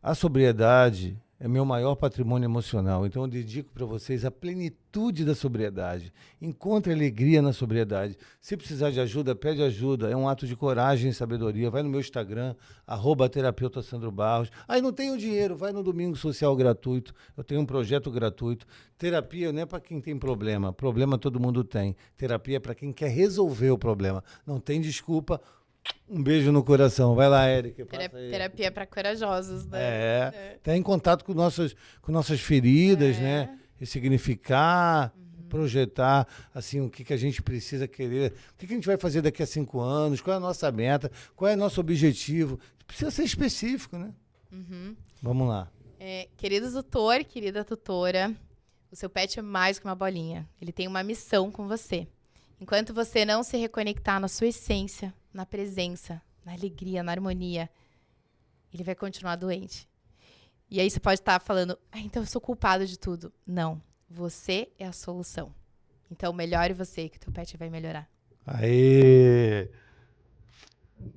[SPEAKER 2] a sobriedade é meu maior patrimônio emocional. Então eu dedico para vocês a plenitude da sobriedade. Encontre alegria na sobriedade. Se precisar de ajuda, pede ajuda. É um ato de coragem e sabedoria. Vai no meu Instagram, @terapeuta Sandro Barros. Aí não tenho dinheiro, vai no Domingo Social Gratuito. Eu tenho um projeto gratuito. Terapia não é para quem tem problema. Problema todo mundo tem. Terapia é para quem quer resolver o problema. Não tem desculpa. Um beijo no coração. Vai lá, Érica. passa aí.
[SPEAKER 3] Terapia para corajosos, né?
[SPEAKER 2] É, tá em contato com nossas feridas, né? Ressignificar, projetar, assim, o que que a gente precisa querer, o que que a gente vai fazer daqui a 5 anos, qual é a nossa meta, qual é o nosso objetivo. Precisa ser específico, né? Vamos lá.
[SPEAKER 3] Querido tutor, querida tutora, o seu pet é mais que uma bolinha. Ele tem uma missão com você. Enquanto você não se reconectar na sua essência, na presença, na alegria, na harmonia, ele vai continuar doente. E aí você pode estar falando, então eu sou culpado de tudo. Não, você é a solução. Então melhore você que o teu pet vai melhorar.
[SPEAKER 2] Aê!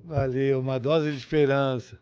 [SPEAKER 2] Valeu, uma dose de esperança.